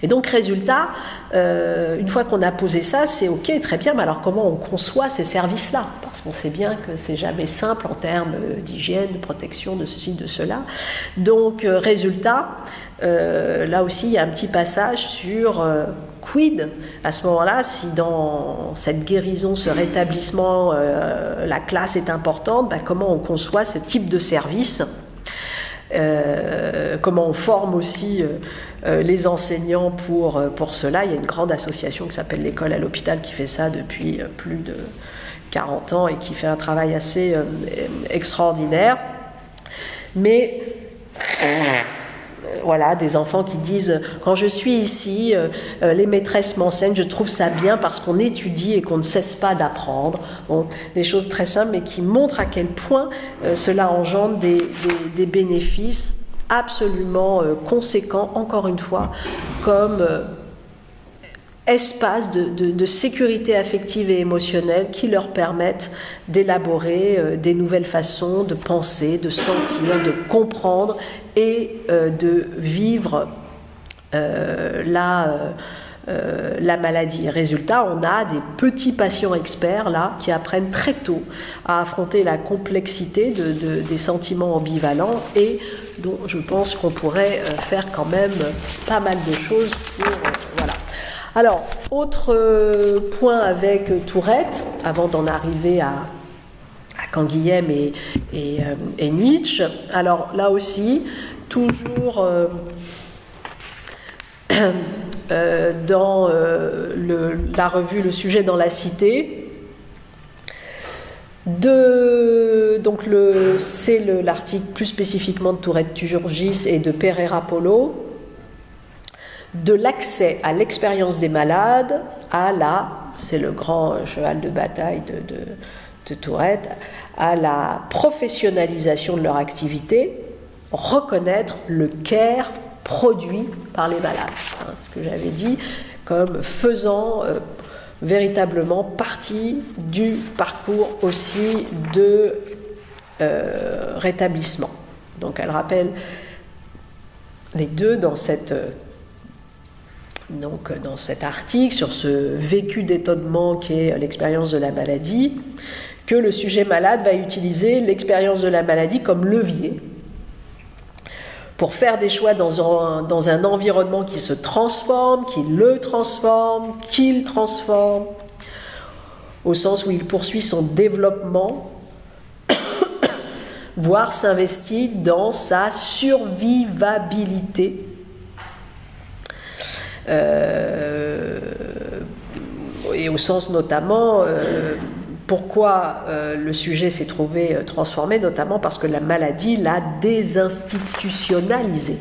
Et donc, résultat, une fois qu'on a posé ça, c'est ok, très bien, mais alors comment on conçoit ces services-là? Parce qu'on sait bien que c'est jamais simple en termes d'hygiène, de protection, de ceci, de cela. Donc, résultat, là aussi, il y a un petit passage sur quid, à ce moment-là, si dans cette guérison, ce rétablissement, la classe est importante, ben, comment on conçoit ce type de service, comment on forme aussi les enseignants pour cela. Il y a une grande association qui s'appelle l'École à l'hôpital qui fait ça depuis plus de 40 ans et qui fait un travail assez extraordinaire. Mais voilà, des enfants qui disent « Quand je suis ici, les maîtresses m'enseignent, je trouve ça bien parce qu'on étudie et qu'on ne cesse pas d'apprendre. » Bon, des choses très simples, mais qui montrent à quel point cela engendre des bénéfices absolument conséquents, encore une fois, comme espace de sécurité affective et émotionnelle qui leur permettent d'élaborer des nouvelles façons de penser, de sentir, de comprendre et de vivre la maladie. Résultat, on a des petits patients experts là qui apprennent très tôt à affronter la complexité des sentiments ambivalents et dont je pense qu'on pourrait faire quand même pas mal de choses pour voilà. Alors, autre point avec Tourette, avant d'en arriver à Canguilhem et Nietzsche. Alors là aussi, toujours dans la revue Le Sujet dans la Cité, donc c'est l'article plus spécifiquement de Tourette-Turgis et de Pereira-Polo, de l'accès à l'expérience des malades c'est le grand cheval de bataille de Tourette, à la professionnalisation de leur activité, reconnaître le care produit par les malades. Hein, ce que j'avais dit, comme faisant véritablement partie du parcours aussi de rétablissement. Donc elle rappelle les deux dans cet article sur ce vécu d'étonnement qu'est l'expérience de la maladie, que le sujet malade va utiliser l'expérience de la maladie comme levier pour faire des choix dans un environnement qui se transforme, qui le transforme, qu'il transforme, au sens où il poursuit son développement, voire s'investit dans sa survivabilité. Et au sens notamment, pourquoi le sujet s'est trouvé transformé, notamment parce que la maladie l'a désinstitutionnalisé.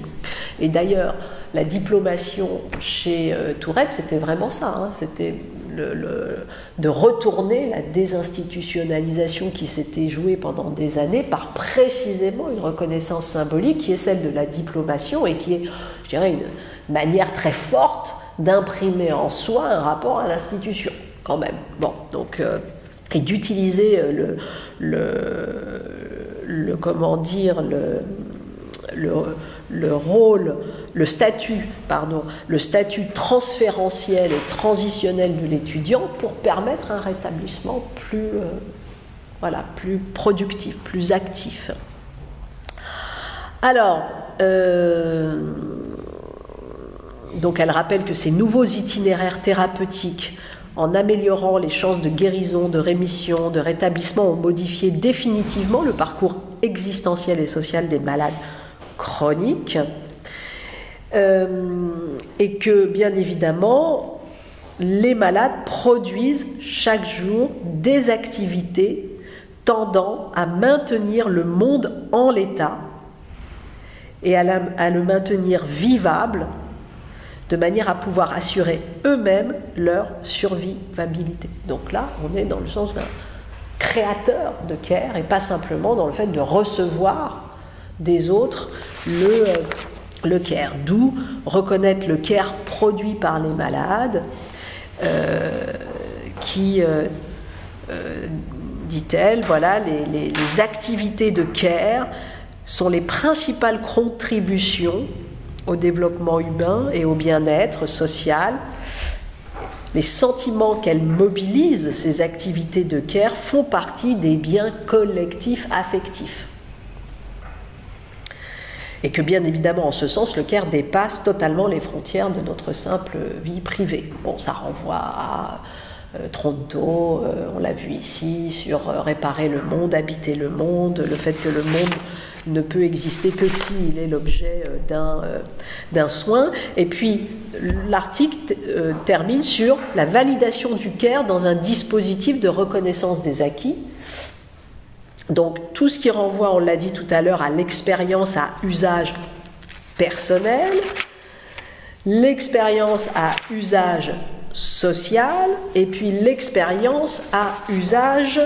Et d'ailleurs, la diplomation chez Tourette, c'était vraiment ça, hein, c'était de retourner la désinstitutionnalisation qui s'était jouée pendant des années par précisément une reconnaissance symbolique qui est celle de la diplomation et qui est, je dirais, une manière très forte d'imprimer en soi un rapport à l'institution, quand même. Bon, donc, et d'utiliser le rôle, le statut transférentiel et transitionnel de l'étudiant pour permettre un rétablissement plus productif, plus actif. Alors, donc elle rappelle que ces nouveaux itinéraires thérapeutiques, en améliorant les chances de guérison, de rémission, de rétablissement, ont modifié définitivement le parcours existentiel et social des malades chroniques, et que, bien évidemment, les malades produisent chaque jour des activités tendant à maintenir le monde en l'état et à le maintenir vivable, de manière à pouvoir assurer eux-mêmes leur survivabilité. Donc là, on est dans le sens d'un créateur de care et pas simplement dans le fait de recevoir des autres le care. D'où reconnaître le care produit par les malades qui, dit-elle, voilà, les activités de care sont les principales contributions au développement humain et au bien-être social. Les sentiments qu'elles mobilisent, ces activités de care, font partie des biens collectifs affectifs. Et que bien évidemment, en ce sens, le care dépasse totalement les frontières de notre simple vie privée. Bon, ça renvoie à Tronto, on l'a vu ici, sur réparer le monde, habiter le monde, le fait que le monde ne peut exister que s'il est l'objet d'un soin. Et puis l'article termine sur la validation du care dans un dispositif de reconnaissance des acquis. Donc tout ce qui renvoie, on l'a dit tout à l'heure, à l'expérience à usage personnel, l'expérience à usage social, et puis l'expérience à usage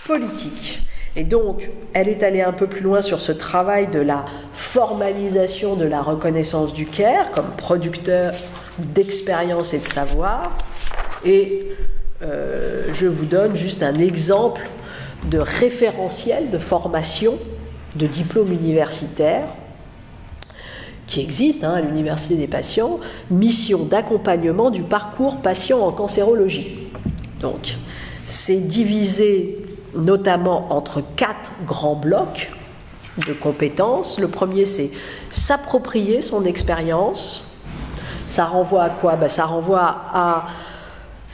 politique. Et donc, elle est allée un peu plus loin sur ce travail de la formalisation de la reconnaissance du care comme producteur d'expérience et de savoir. Et je vous donne juste un exemple de référentiel de formation de diplôme universitaire qui existe à l'Université des patients, mission d'accompagnement du parcours patient en cancérologie. Donc, c'est divisé notamment entre 4 grands blocs de compétences. Le premier, c'est s'approprier son expérience. Ça renvoie à quoi ? Ça renvoie à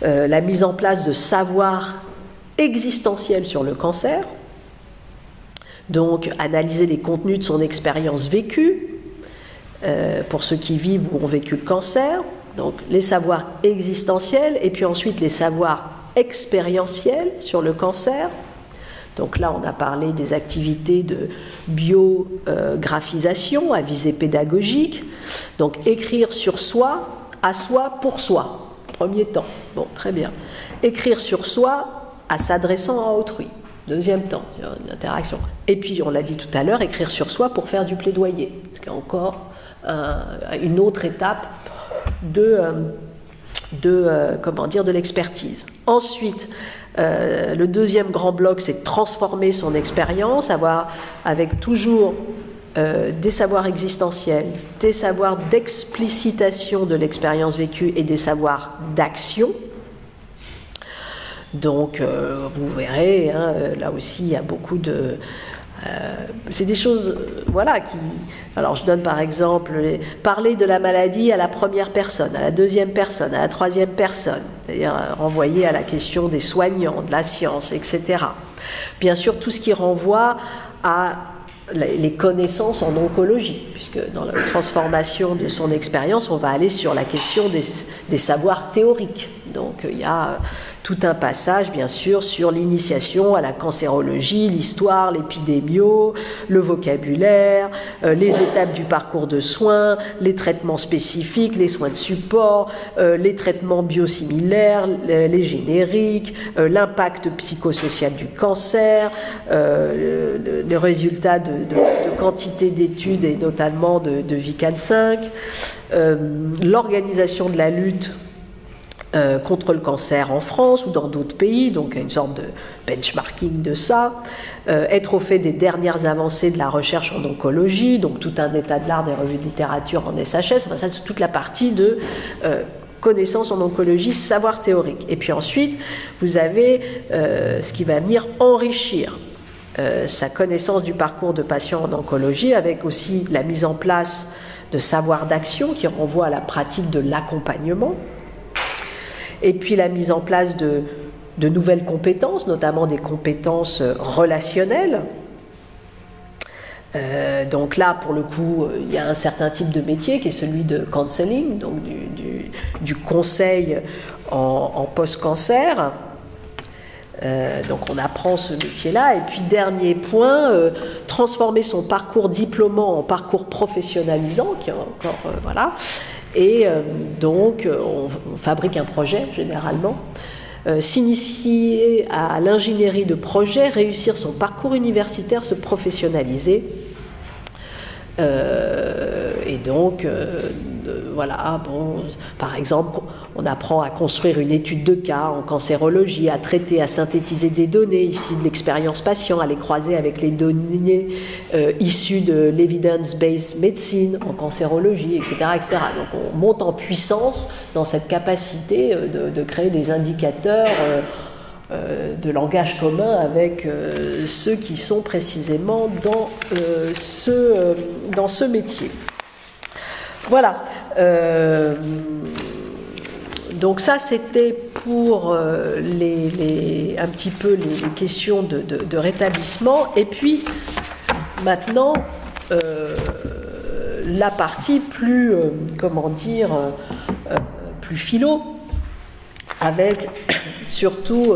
la mise en place de savoirs existentiels sur le cancer. Donc, analyser les contenus de son expérience vécue, pour ceux qui vivent ou ont vécu le cancer. Donc, les savoirs existentiels, et puis ensuite les savoirs expérientiels sur le cancer. Donc là, on a parlé des activités de biographisation à visée pédagogique. Donc écrire sur soi, à soi, pour soi. Premier temps. Bon, très bien. Écrire sur soi à s'adressant à autrui. Deuxième temps, une interaction. Et puis, on l'a dit tout à l'heure, écrire sur soi pour faire du plaidoyer. ce qui est encore une autre étape de l'expertise. Ensuite, le deuxième grand bloc, c'est de transformer son expérience, avec toujours des savoirs existentiels, des savoirs d'explicitation de l'expérience vécue et des savoirs d'action. Donc, vous verrez, hein, là aussi, il y a beaucoup de... c'est des choses, voilà, qui... Alors, je donne par exemple, parler de la maladie à la première personne, à la deuxième personne, à la troisième personne, c'est-à-dire renvoyer à la question des soignants, de la science, etc. Bien sûr, tout ce qui renvoie à les connaissances en oncologie, puisque dans la transformation de son expérience, on va aller sur la question des savoirs théoriques. Donc, il y a tout un passage, bien sûr, sur l'initiation à la cancérologie, l'histoire, l'épidémio, le vocabulaire, les étapes du parcours de soins, les traitements spécifiques, les soins de support, les traitements biosimilaires, les génériques, l'impact psychosocial du cancer, le résultat de quantité d'études et notamment de VICAD5, l'organisation de la lutte contre le cancer en France ou dans d'autres pays, donc une sorte de benchmarking de ça, être au fait des dernières avancées de la recherche en oncologie, donc tout un état de l'art des revues de littérature en SHS, enfin, ça c'est toute la partie de connaissances en oncologie, savoir théorique. Et puis ensuite, vous avez ce qui va venir enrichir sa connaissance du parcours de patient en oncologie, avec aussi la mise en place de savoirs d'action qui renvoient à la pratique de l'accompagnement, et puis la mise en place de nouvelles compétences, notamment des compétences relationnelles. Donc là, pour le coup, il y a un certain type de métier qui est celui de counseling, donc du conseil en post-cancer. Donc on apprend ce métier-là. Et puis dernier point, transformer son parcours diplômant en parcours professionnalisant, qui est encore voilà. Et donc on fabrique un projet généralement, s'initier à l'ingénierie de projet, réussir son parcours universitaire, se professionnaliser. Et donc voilà, bon, par exemple, on apprend à construire une étude de cas en cancérologie, à traiter, à synthétiser des données ici de l'expérience patient, à les croiser avec les données issues de l'evidence-based medicine en cancérologie, etc., etc. Donc on monte en puissance dans cette capacité de créer des indicateurs de langage commun avec ceux qui sont précisément dans ce métier. Voilà. Donc ça, c'était pour un petit peu les questions de rétablissement. Et puis, maintenant, la partie plus, plus philo, avec surtout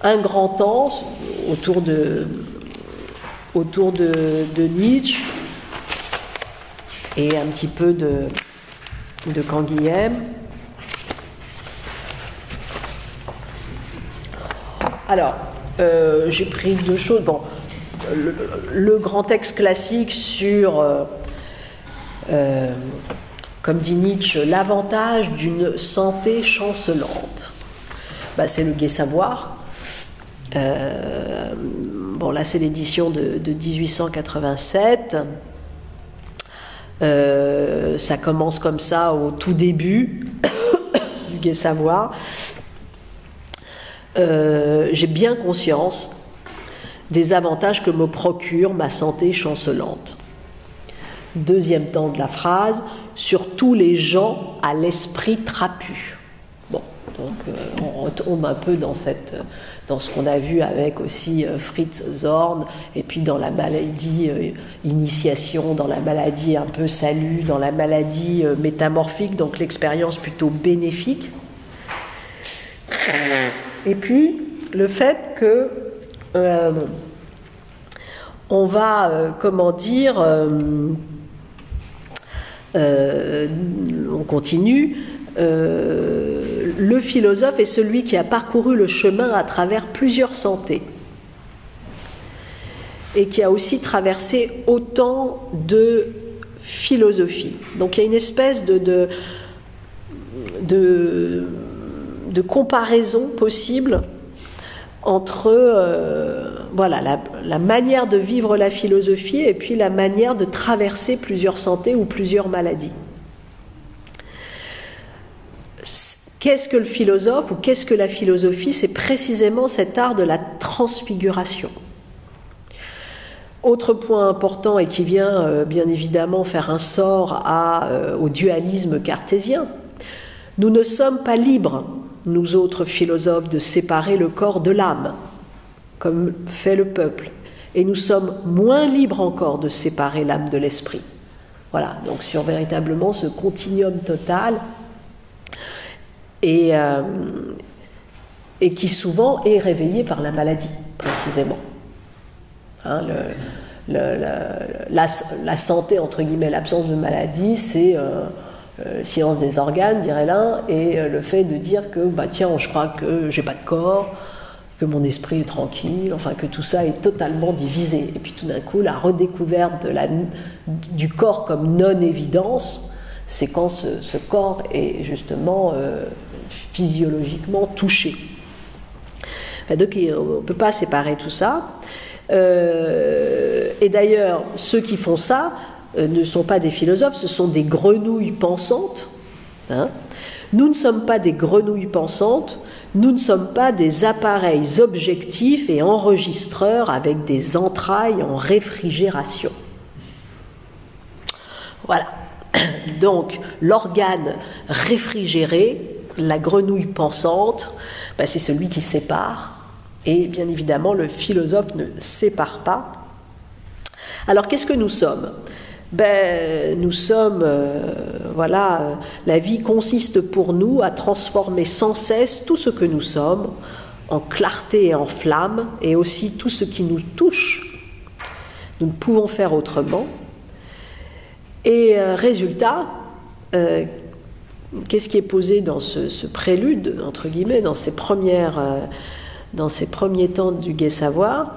un grand temps autour de Nietzsche et un petit peu de Canguilhem. Alors, j'ai pris deux choses. Bon, le grand texte classique sur, comme dit Nietzsche, l'avantage d'une santé chancelante. Ben, c'est le Gai Savoir. Bon, là, c'est l'édition de 1887. Ça commence comme ça au tout début du Gai Savoir. J'ai bien conscience des avantages que me procure ma santé chancelante. Deuxième temps de la phrase, sur tous les gens à l'esprit trapu. Bon, donc on retombe un peu dans ce qu'on a vu avec aussi Fritz Zorn, et puis dans la maladie initiation, dans la maladie un peu salut, dans la maladie métamorphique, donc l'expérience plutôt bénéfique. Et puis le fait que on va, on continue. Le philosophe est celui qui a parcouru le chemin à travers plusieurs santé. et qui a aussi traversé autant de philosophies. Donc il y a une espèce de comparaison possible entre voilà, la manière de vivre la philosophie et puis la manière de traverser plusieurs santé ou plusieurs maladies. Qu'est-ce que le philosophe ou qu'est-ce que la philosophie? C'est précisément cet art de la transfiguration. Autre point important et qui vient bien évidemment faire un sort au dualisme cartésien, nous ne sommes pas libres, nous autres philosophes, de séparer le corps de l'âme, comme fait le peuple, et nous sommes moins libres encore de séparer l'âme de l'esprit. Voilà, donc sur véritablement ce continuum total, et qui souvent est réveillé par la maladie, précisément. Hein, la santé, entre guillemets, l'absence de maladie, c'est le silence des organes, dirait l'un, et le fait de dire que, bah, tiens, je crois que j'ai pas de corps, que mon esprit est tranquille, enfin que tout ça est totalement divisé. Et puis tout d'un coup, la redécouverte du corps comme non-évidence, c'est quand ce corps est justement physiologiquement touché. Donc on ne peut pas séparer tout ça. Et d'ailleurs, ceux qui font ça ne sont pas des philosophes, ce sont des grenouilles pensantes. Hein. Nous ne sommes pas des grenouilles pensantes, nous ne sommes pas des appareils objectifs et enregistreurs avec des entrailles en réfrigération. Voilà. Donc, l'organe réfrigéré, la grenouille pensante, ben, c'est celui qui sépare. Et bien évidemment, le philosophe ne sépare pas. Alors, qu'est-ce que nous sommes? Ben, nous sommes, la vie consiste pour nous à transformer sans cesse tout ce que nous sommes en clarté et en flamme, et aussi tout ce qui nous touche. Nous ne pouvons faire autrement. Et résultat, qu'est-ce qui est posé dans ce prélude, entre guillemets, dans ces premiers temps du Gai Savoir?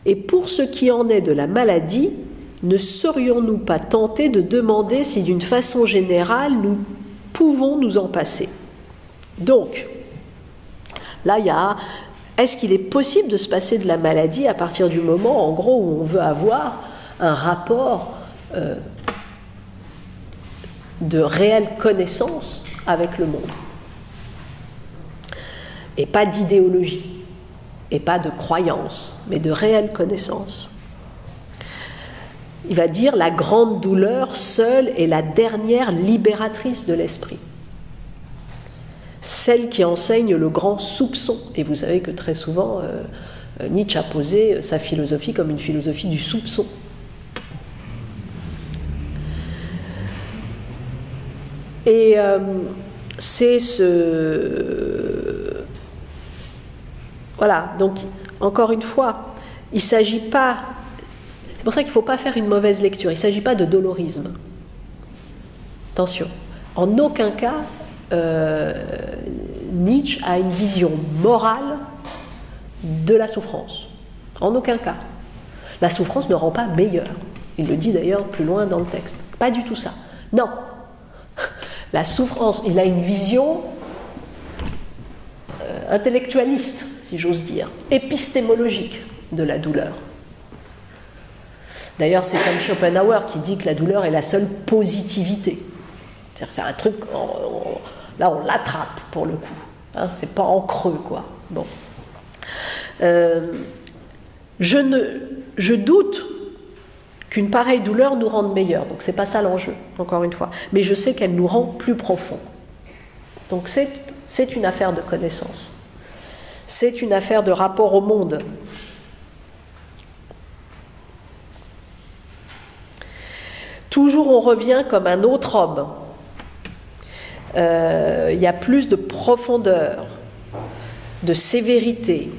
Et pour ce qui en est de la maladie, ne serions-nous pas tentés de demander si d'une façon générale nous pouvons nous en passer? Donc, là il y a, est-ce qu'il est possible de se passer de la maladie à partir du moment, en gros, où on veut avoir un rapport de réelle connaissance avec le monde? Et pas d'idéologie, et pas de croyance, mais de réelle connaissance. Il va dire: la grande douleur seule est la dernière libératrice de l'esprit, celle qui enseigne le grand soupçon. Et vous savez que très souvent Nietzsche a posé sa philosophie comme une philosophie du soupçon. Et c'est voilà, donc encore une fois, il ne s'agit pas... C'est pour ça qu'il ne faut pas faire une mauvaise lecture, il ne s'agit pas de dolorisme. Attention, en aucun cas, Nietzsche a une vision morale de la souffrance. En aucun cas. La souffrance ne rend pas meilleure. Il le dit d'ailleurs plus loin dans le texte. Pas du tout ça. Non. La souffrance, il a une vision intellectualiste, si j'ose dire, épistémologique de la douleur. D'ailleurs, c'est comme Schopenhauer qui dit que la douleur est la seule positivité. C'est-à-dire, c'est un truc, là on l'attrape pour le coup. Hein, c'est pas en creux, quoi. Bon. Je doute qu'une pareille douleur nous rende meilleurs. Donc c'est pas ça l'enjeu, encore une fois. Mais je sais qu'elle nous rend plus profonds. Donc c'est une affaire de connaissance. C'est une affaire de rapport au monde. Toujours on revient comme un autre homme. Il y a plus de profondeur, de sévérité,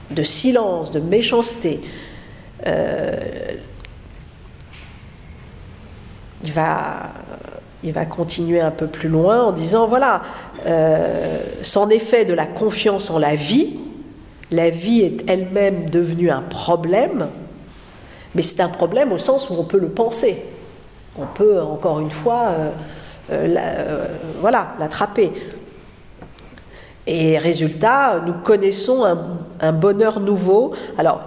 de silence, de méchanceté. Il va continuer un peu plus loin en disant, voilà, c'en est fait de la confiance en la vie est elle-même devenue un problème, Mais c'est un problème au sens où on peut le penser. On peut, encore une fois, l'attraper. Et résultat, nous connaissons un bonheur nouveau. Alors,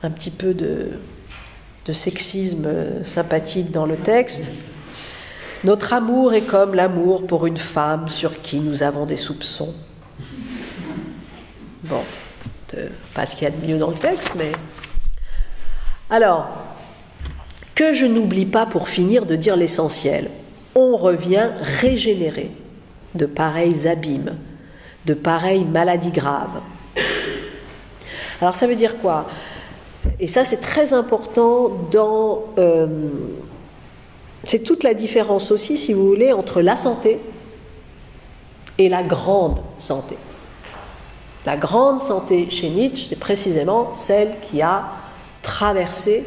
un petit peu de sexisme sympathique dans le texte. Notre amour est comme l'amour pour une femme sur qui nous avons des soupçons. Bon, pas ce qu'il y a de mieux dans le texte, mais... Alors, que je n'oublie pas pour finir de dire l'essentiel. On revient régénéré de pareils abîmes, de pareilles maladies graves. Alors ça veut dire quoi? Et ça c'est très important dans... c'est toute la différence aussi, si vous voulez, entre la santé et la grande santé. La grande santé chez Nietzsche, c'est précisément celle qui a traversé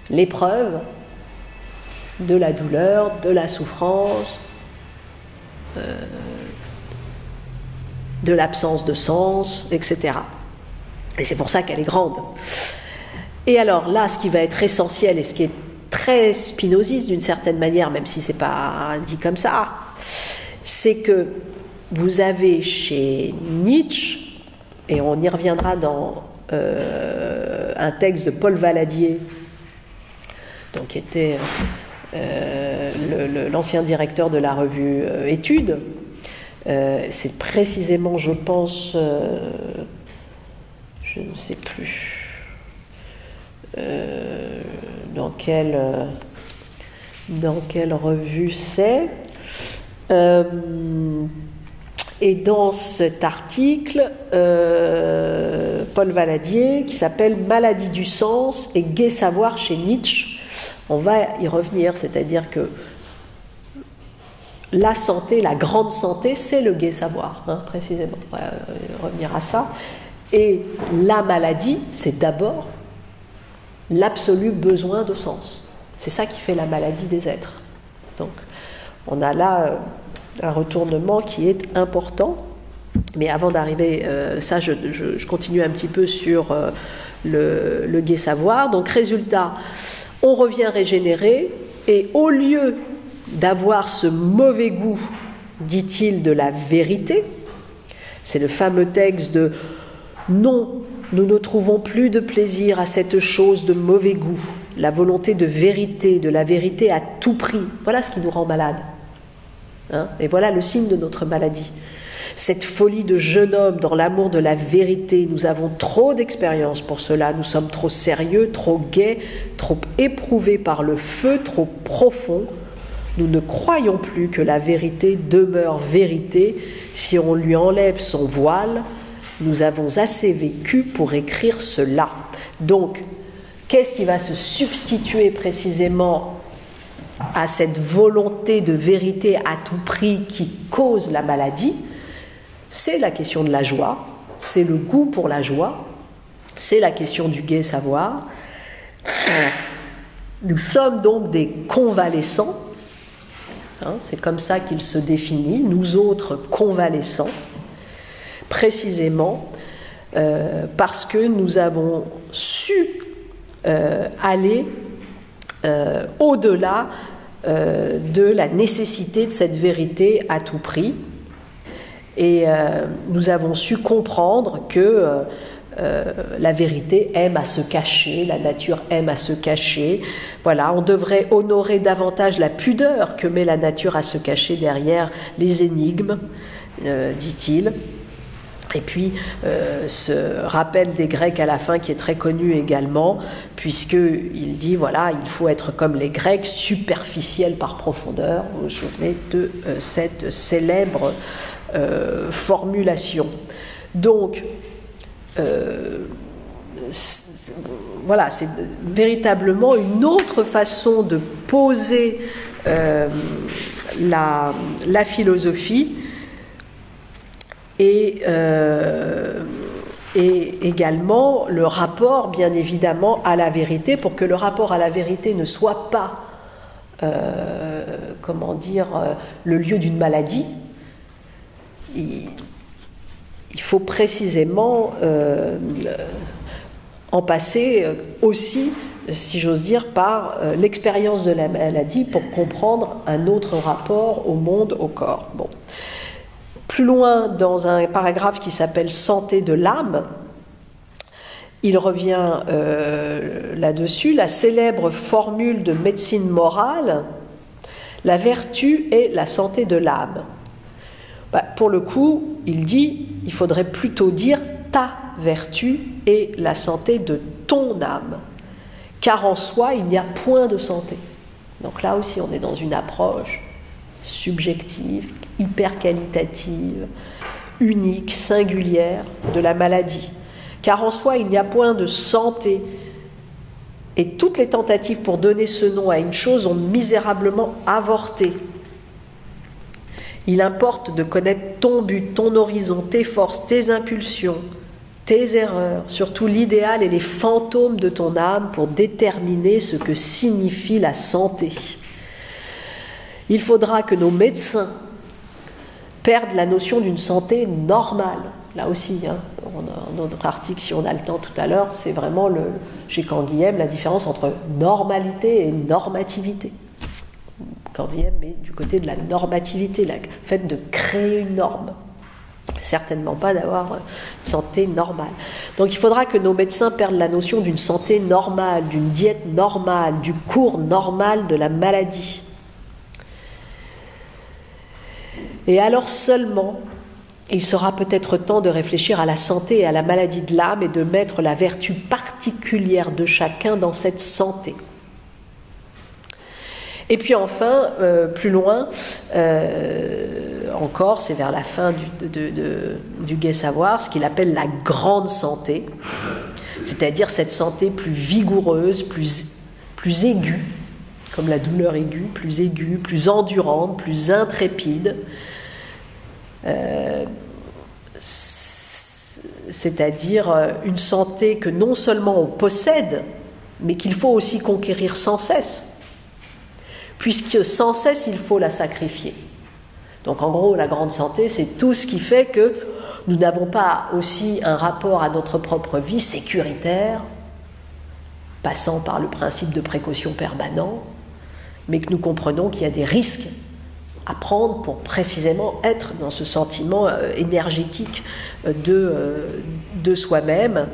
l'épreuve de la douleur, de la souffrance, de l'absence de sens, etc. Et c'est pour ça qu'elle est grande. Et alors là, ce qui va être essentiel et ce qui est très spinoziste d'une certaine manière, même si c'est pas dit comme ça, c'est que vous avez chez Nietzsche, et on y reviendra dans un texte de Paul Valadier, donc qui était l'ancien directeur de la revue Études. C'est précisément, je pense, je ne sais plus dans quelle revue c'est. Et dans cet article, Paul Valadier, qui s'appelle « Maladie du sens et gai savoir chez Nietzsche », on va y revenir, c'est-à-dire que la santé, la grande santé, c'est le gai savoir, précisément. On va revenir à ça. Et la maladie, c'est d'abord l'absolu besoin de sens. C'est ça qui fait la maladie des êtres. Donc, on a là un retournement qui est important. Mais avant d'arriver, ça, je continue un petit peu sur le gai savoir. Donc, résultat, on revient régénéré, et au lieu d'avoir ce mauvais goût, dit-il, de la vérité, c'est le fameux texte de « Non, nous ne trouvons plus de plaisir à cette chose de mauvais goût, la volonté de la vérité à tout prix. » Voilà ce qui nous rend malades. Et voilà le signe de notre maladie. Cette folie de jeune homme dans l'amour de la vérité, nous avons trop d'expérience pour cela, nous sommes trop sérieux, trop gais, trop éprouvés par le feu, trop profond. Nous ne croyons plus que la vérité demeure vérité si on lui enlève son voile. Nous avons assez vécu pour écrire cela. Donc, qu'est-ce qui va se substituer précisément à cette volonté de vérité à tout prix qui cause la maladie? C'est la question de la joie, c'est le goût pour la joie, c'est la question du gai savoir. Nous sommes donc des convalescents, c'est comme ça qu'il se définit, nous autres convalescents, précisément parce que nous avons su aller au-delà de la nécessité de cette vérité à tout prix. Et nous avons su comprendre que la vérité aime à se cacher, la nature aime à se cacher. Voilà, on devrait honorer davantage la pudeur que met la nature à se cacher derrière les énigmes, dit-il. Et puis, ce rappel des Grecs à la fin qui est très connu également, puisqu'il dit, voilà, il faut être comme les Grecs, superficiels par profondeur. Vous vous souvenez de cette célèbre formulation. Donc, voilà, c'est véritablement une autre façon de poser la philosophie et également le rapport, bien évidemment, à la vérité, pour que le rapport à la vérité ne soit pas, le lieu d'une maladie. Il faut précisément en passer aussi si j'ose dire, par l'expérience de la maladie pour comprendre un autre rapport au monde, au corps. Bon. Plus loin, dans un paragraphe qui s'appelle « Santé de l'âme », il revient là-dessus, la célèbre formule de médecine morale, la vertu est la santé de l'âme. Pour le coup, il dit, il faudrait plutôt dire ta vertu est la santé de ton âme, car en soi, il n'y a point de santé. Donc là aussi, on est dans une approche subjective, hyper qualitative, unique, singulière de la maladie. Car en soi, il n'y a point de santé. Et toutes les tentatives pour donner ce nom à une chose ont misérablement avorté. Il importe de connaître ton but, ton horizon, tes forces, tes impulsions, tes erreurs, surtout l'idéal et les fantômes de ton âme pour déterminer ce que signifie la santé. Il faudra que nos médecins perdent la notion d'une santé normale. Là aussi, dans notre article, si on a le temps tout à l'heure, c'est vraiment, chez Canguilhem, la différence entre normalité et normativité. Canguilhem est du côté de la normativité, le fait de créer une norme. Certainement pas d'avoir une santé normale. Donc il faudra que nos médecins perdent la notion d'une santé normale, d'une diète normale, du cours normal de la maladie. Et alors seulement, il sera peut-être temps de réfléchir à la santé et à la maladie de l'âme et de mettre la vertu particulière de chacun dans cette santé. Et puis enfin, plus loin, encore, c'est vers la fin du Gai Savoir, ce qu'il appelle la grande santé, c'est-à-dire cette santé plus vigoureuse, plus aiguë, comme la douleur aiguë, plus endurante, plus intrépide, c'est-à-dire une santé que non seulement on possède, mais qu'il faut aussi conquérir sans cesse, puisque sans cesse il faut la sacrifier. Donc en gros, la grande santé, c'est tout ce qui fait que nous n'avons pas aussi un rapport à notre propre vie sécuritaire, passant par le principe de précaution permanent, mais que nous comprenons qu'il y a des risques à prendre pour précisément être dans ce sentiment énergétique de soi-même.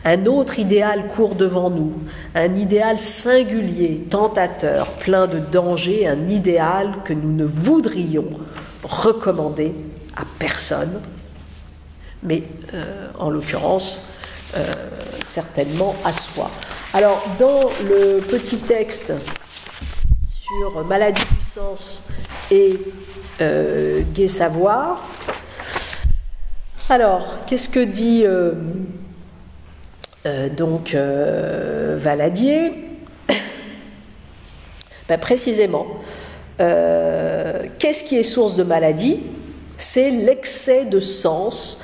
Un autre idéal court devant nous, un idéal singulier, tentateur, plein de dangers, un idéal que nous ne voudrions recommander à personne, mais en l'occurrence, certainement à soi. Alors, dans le petit texte sur maladie du sens et Gai Savoir, alors, qu'est-ce que dit Valadier? Précisément, qu'est-ce qui est source de maladie? C'est l'excès de sens.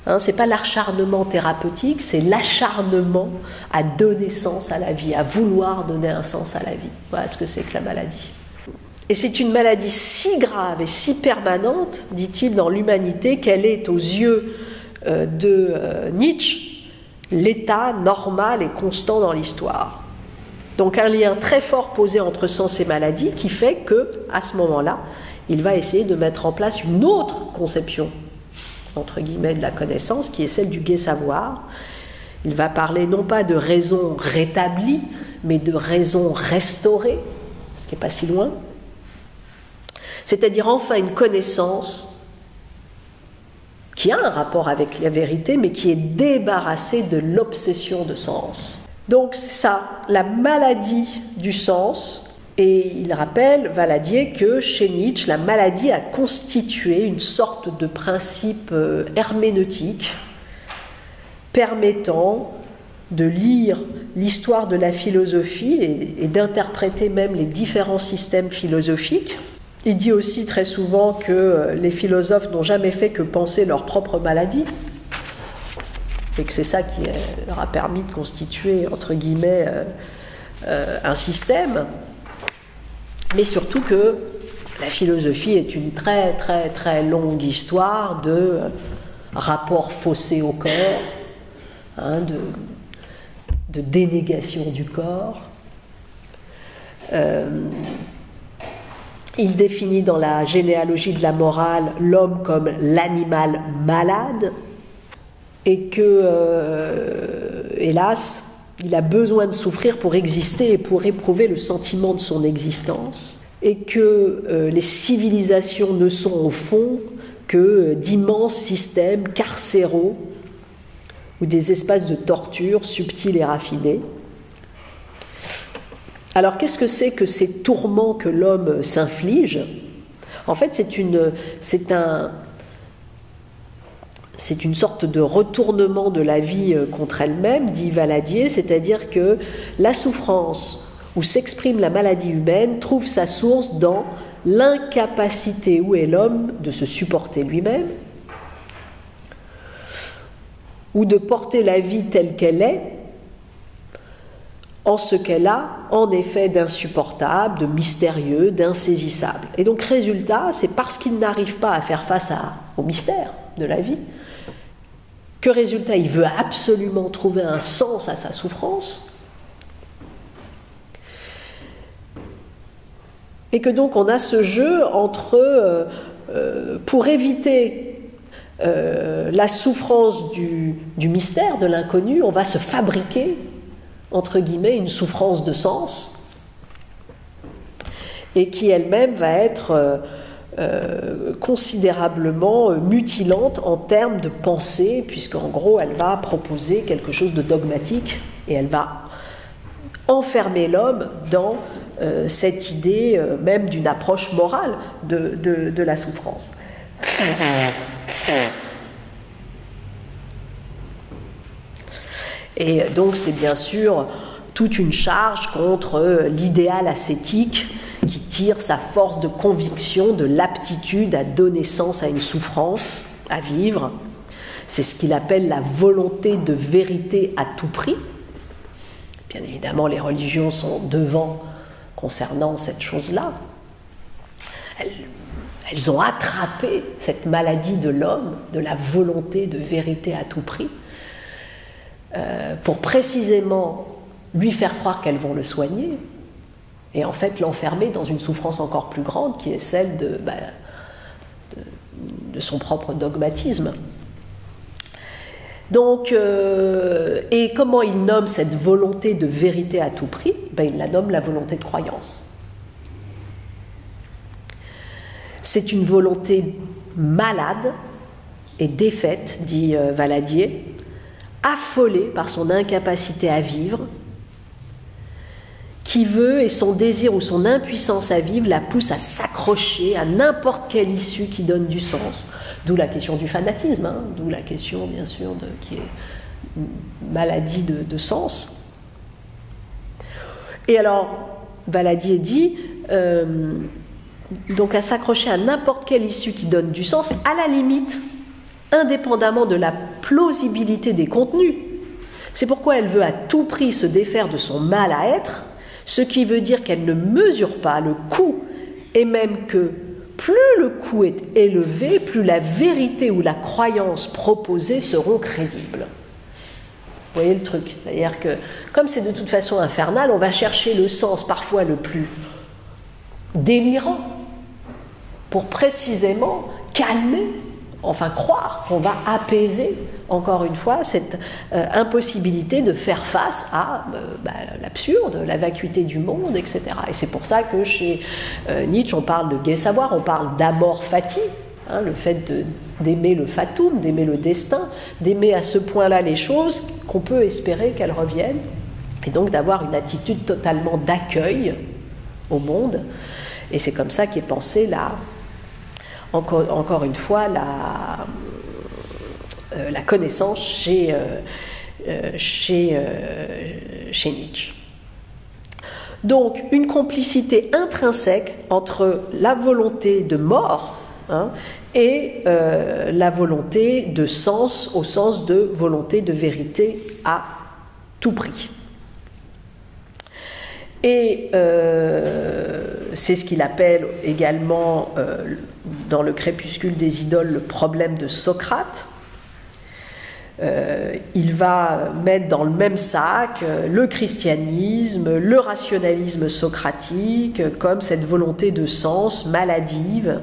Ce n'est pas l'acharnement thérapeutique, c'est l'acharnement à donner sens à la vie, à vouloir donner un sens à la vie. Voilà ce que c'est que la maladie. Et c'est une maladie si grave et si permanente, dit-il, dans l'humanité, qu'elle est aux yeux de Nietzsche l'état normal et constant dans l'histoire. Donc un lien très fort posé entre sens et maladie qui fait que, à ce moment-là, il va essayer de mettre en place une autre conception, entre guillemets, de la connaissance, qui est celle du Gai Savoir. Il va parler non pas de raison rétablie, mais de raison restaurée, ce qui n'est pas si loin. C'est-à-dire enfin une connaissance qui a un rapport avec la vérité, mais qui est débarrassée de l'obsession de sens. Donc c'est ça, la maladie du sens. Et il rappelle, Valadier, que chez Nietzsche, la maladie a constitué une sorte de principe herméneutique permettant de lire l'histoire de la philosophie et d'interpréter même les différents systèmes philosophiques. Il dit aussi très souvent que les philosophes n'ont jamais fait que penser leur propre maladie, et que c'est ça qui leur a permis de constituer, entre guillemets, un système, mais surtout que la philosophie est une très très très longue histoire de rapports faussés au corps, de dénégation du corps. Il définit dans la généalogie de la morale l'homme comme l'animal malade et que, hélas, il a besoin de souffrir pour exister et pour éprouver le sentiment de son existence, et que les civilisations ne sont au fond que d'immenses systèmes carcéraux ou des espaces de torture subtils et raffinés. Alors qu'est-ce que c'est que ces tourments que l'homme s'inflige? En fait, c'est une sorte de retournement de la vie contre elle-même, dit Valadier, c'est-à-dire que la souffrance où s'exprime la maladie humaine trouve sa source dans l'incapacité où est l'homme de se supporter lui-même, ou de porter la vie telle qu'elle est, en ce qu'elle a en effet d'insupportable, de mystérieux, d'insaisissable. Et donc résultat, c'est parce qu'il n'arrive pas à faire face au mystère de la vie, que résultat, il veut absolument trouver un sens à sa souffrance, et que donc on a ce jeu entre, pour éviter la souffrance du mystère, de l'inconnu, on va se fabriquer, entre guillemets, une souffrance de sens, et qui elle-même va être considérablement mutilante en termes de pensée, puisqu'en gros elle va proposer quelque chose de dogmatique, et elle va enfermer l'homme dans cette idée même d'une approche morale de la souffrance. Et donc c'est bien sûr toute une charge contre l'idéal ascétique qui tire sa force de conviction de l'aptitude à donner sens à une souffrance, à vivre. C'est ce qu'il appelle la volonté de vérité à tout prix. Bien évidemment, les religions sont devant concernant cette chose-là. Elles ont attrapé cette maladie de l'homme, de la volonté de vérité à tout prix, pour précisément lui faire croire qu'elles vont le soigner, et en fait l'enfermer dans une souffrance encore plus grande qui est celle de son propre dogmatisme. Donc, et comment il nomme cette volonté de vérité à tout prix? Il la nomme la volonté de croyance. C'est une volonté malade et défaite, dit Valadier, affolée par son incapacité à vivre, qui veut, et son désir ou son impuissance à vivre la pousse à s'accrocher à n'importe quelle issue qui donne du sens. D'où la question du fanatisme, d'où la question, bien sûr, qui est une maladie de sens. Et alors, Valadier dit, donc à s'accrocher à n'importe quelle issue qui donne du sens, à la limite, indépendamment de la plausibilité des contenus. C'est pourquoi elle veut à tout prix se défaire de son mal à être, ce qui veut dire qu'elle ne mesure pas le coût, et même que plus le coût est élevé, plus la vérité ou la croyance proposée seront crédibles. Vous voyez le truc? C'est-à-dire que, comme c'est de toute façon infernal, on va chercher le sens parfois le plus délirant pour précisément calmer, enfin croire qu'on va apaiser, encore une fois, cette impossibilité de faire face à l'absurde, la vacuité du monde, etc. Et c'est pour ça que chez Nietzsche, on parle de gai savoir, on parle d'amor fati, le fait d'aimer le fatum, d'aimer le destin, d'aimer à ce point-là les choses qu'on peut espérer qu'elles reviennent, et donc d'avoir une attitude totalement d'accueil au monde. Et c'est comme ça qu'est pensée encore une fois la connaissance chez Nietzsche. Donc une complicité intrinsèque entre la volonté de mort et la volonté de sens, au sens de volonté de vérité à tout prix. Et c'est ce qu'il appelle également dans le crépuscule des idoles le problème de Socrate. il va mettre dans le même sac le christianisme, le rationalisme socratique, comme cette volonté de sens maladive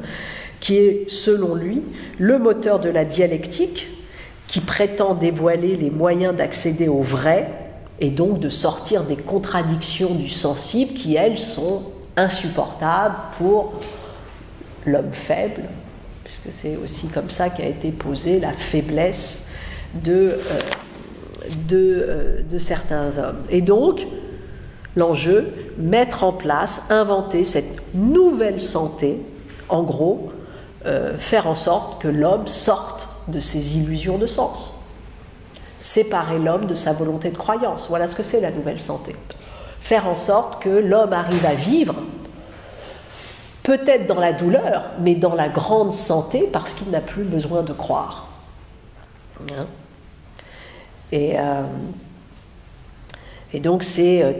qui est, selon lui, le moteur de la dialectique, qui prétend dévoiler les moyens d'accéder au vrai et donc de sortir des contradictions du sensible qui, elles, sont insupportables pour l'homme faible, puisque c'est aussi comme ça qu'a été posée la faiblesse de certains hommes. Et donc, l'enjeu, mettre en place, inventer cette nouvelle santé, en gros, faire en sorte que l'homme sorte de ses illusions de sens, séparer l'homme de sa volonté de croyance. Voilà ce que c'est la nouvelle santé. Faire en sorte que l'homme arrive à vivre, peut-être dans la douleur, mais dans la grande santé, parce qu'il n'a plus besoin de croire. Hein? Et donc c'est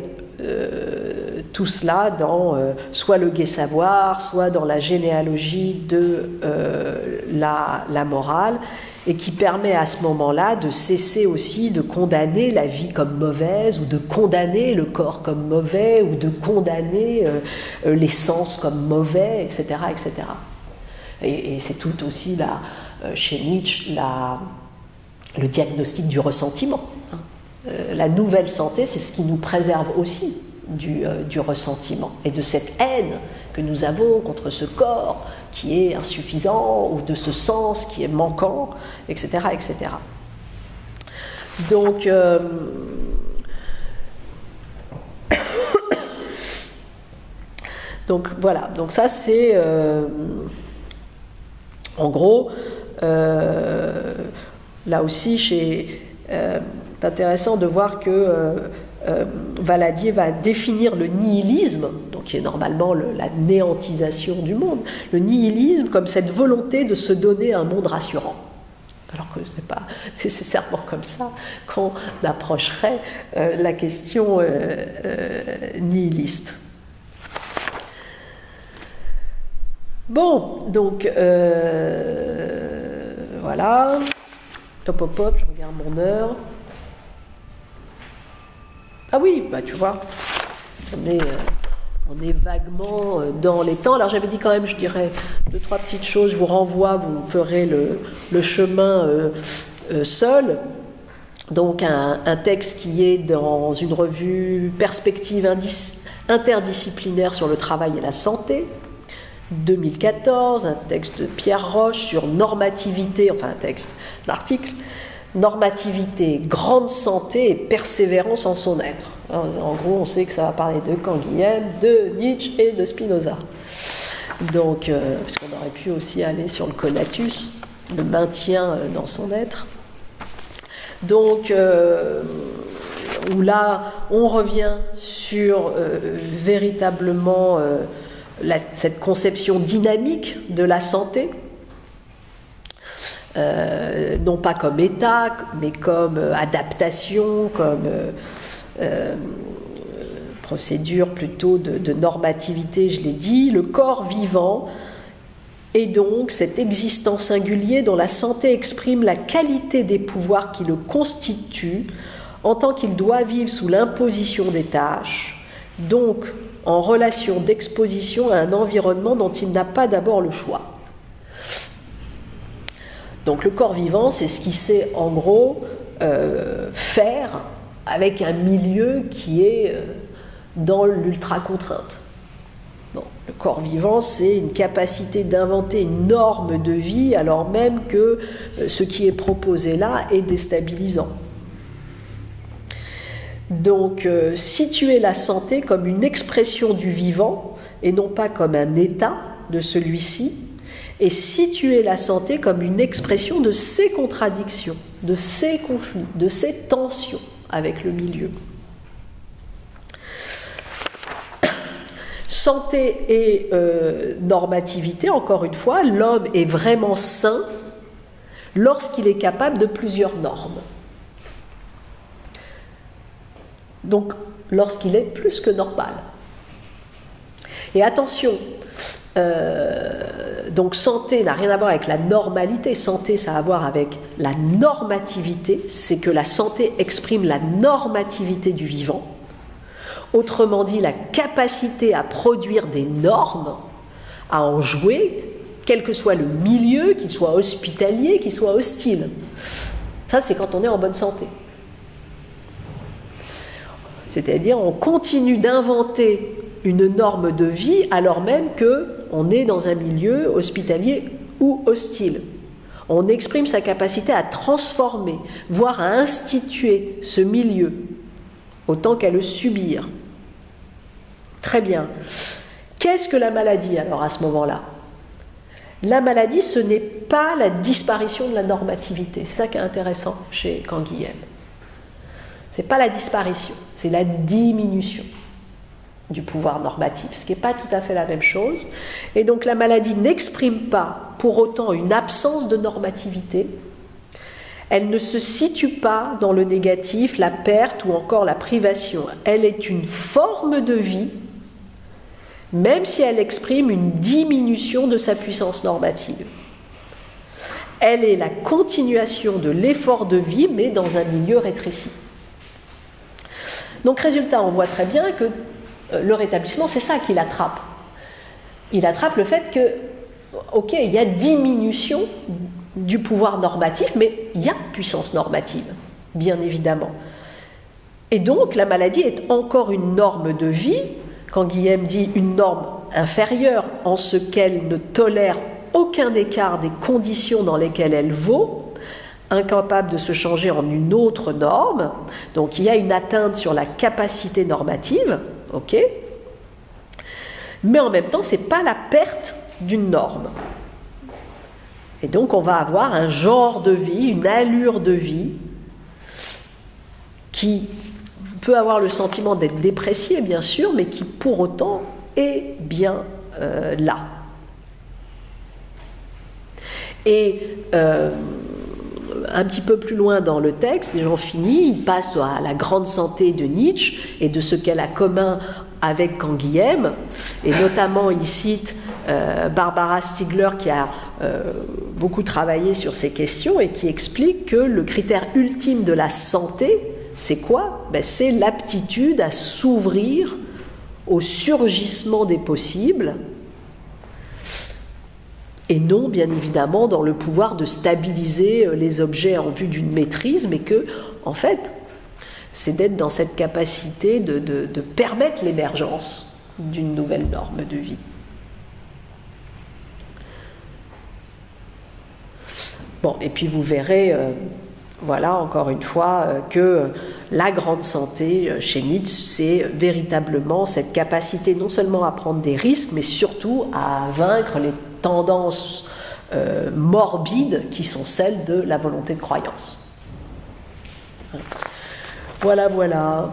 tout cela dans soit le gai savoir, soit dans la généalogie de la morale, et qui permet à ce moment-là de cesser aussi de condamner la vie comme mauvaise, ou de condamner le corps comme mauvais, ou de condamner les sens comme mauvais, etc. etc. Et c'est tout aussi là, chez Nietzsche, le diagnostic du ressentiment. La nouvelle santé, c'est ce qui nous préserve aussi du ressentiment et de cette haine que nous avons contre ce corps qui est insuffisant ou de ce sens qui est manquant, etc. etc. Donc, donc voilà, donc ça c'est en gros là aussi c'est intéressant de voir que Valadier va définir le nihilisme, donc qui est normalement la néantisation du monde, le nihilisme comme cette volonté de se donner un monde rassurant. Alors que ce n'est pas nécessairement comme ça qu'on approcherait la question nihiliste. Bon, donc voilà. Hop, hop, hop, je regarde mon heure. Ah oui, bah tu vois, on est vaguement dans les temps. Alors j'avais dit quand même, je dirais, 2-3 petites choses, je vous renvoie, vous ferez le chemin seul. Donc un texte qui est dans une revue Perspective interdisciplinaire sur le travail et la santé, 2014, un texte de Pierre Roche sur normativité, enfin un article, normativité, grande santé et persévérance en son être. En gros, on sait que ça va parler de Canguilhem, de Nietzsche et de Spinoza. Donc, puisqu'on aurait pu aussi aller sur le conatus, le maintien dans son être. Donc, où là, on revient sur véritablement cette conception dynamique de la santé, non pas comme état, mais comme adaptation, comme procédure plutôt de normativité, je l'ai dit. Le corps vivant est donc cet existant singulier dont la santé exprime la qualité des pouvoirs qui le constituent, en tant qu'il doit vivre sous l'imposition des tâches, donc en relation d'exposition à un environnement dont il n'a pas d'abord le choix. Donc le corps vivant, c'est ce qui sait en gros faire avec un milieu qui est dans l'ultra-contrainte. Bon, le corps vivant, c'est une capacité d'inventer une norme de vie alors même que ce qui est proposé là est déstabilisant. Donc, situer la santé comme une expression du vivant et non pas comme un état de celui-ci, et situer la santé comme une expression de ses contradictions, de ses conflits, de ses tensions avec le milieu. Santé et normativité, encore une fois, l'homme est vraiment sain lorsqu'il est capable de plusieurs normes. Donc, lorsqu'il est plus que normal. Et attention, Donc santé n'a rien à voir avec la normalité, santé ça a à voir avec la normativité, c'est que la santé exprime la normativité du vivant, autrement dit la capacité à produire des normes, à en jouer, quel que soit le milieu, qu'il soit hospitalier, qu'il soit hostile. Ça c'est quand on est en bonne santé. C'est-à-dire on continue d'inventer une norme de vie alors même qu'on est dans un milieu hospitalier ou hostile. On exprime sa capacité à transformer, voire à instituer ce milieu, autant qu'à le subir. Très bien. Qu'est-ce que la maladie alors à ce moment-là ? La maladie, ce n'est pas la disparition de la normativité. C'est ça qui est intéressant chez Canguilhem. Ce n'est pas la disparition, c'est la diminution du pouvoir normatif, ce qui n'est pas tout à fait la même chose. Et donc la maladie n'exprime pas pour autant une absence de normativité. Elle ne se situe pas dans le négatif, la perte ou encore la privation. Elle est une forme de vie, même si elle exprime une diminution de sa puissance normative. Elle est la continuation de l'effort de vie, mais dans un milieu rétréci. Donc résultat, on voit très bien que le rétablissement, c'est ça qu'il attrape. Il attrape le fait que, ok, il y a diminution du pouvoir normatif, mais il y a puissance normative, bien évidemment. Et donc, la maladie est encore une norme de vie, quand Canguilhem dit une norme inférieure en ce qu'elle ne tolère aucun écart des conditions dans lesquelles elle vaut, incapable de se changer en une autre norme. Donc, il y a une atteinte sur la capacité normative. Ok, mais en même temps, ce n'est pas la perte d'une norme. Et donc, on va avoir un genre de vie, une allure de vie qui peut avoir le sentiment d'être dépréciée, bien sûr, mais qui pour autant est bien là. Et un petit peu plus loin dans le texte, et j'en finis, il passe à la grande santé de Nietzsche et de ce qu'elle a commun avec Canguilhem, et notamment il cite Barbara Stiegler qui a beaucoup travaillé sur ces questions et qui explique que le critère ultime de la santé, c'est quoi ? C'est l'aptitude à s'ouvrir au surgissement des possibles, et non, bien évidemment, dans le pouvoir de stabiliser les objets en vue d'une maîtrise, mais que, en fait, c'est d'être dans cette capacité de permettre l'émergence d'une nouvelle norme de vie. Bon, et puis vous verrez, voilà, encore une fois, que la grande santé chez Nietzsche, c'est véritablement cette capacité non seulement à prendre des risques, mais surtout à vaincre les tendances morbides qui sont celles de la volonté de croyance. Voilà, voilà.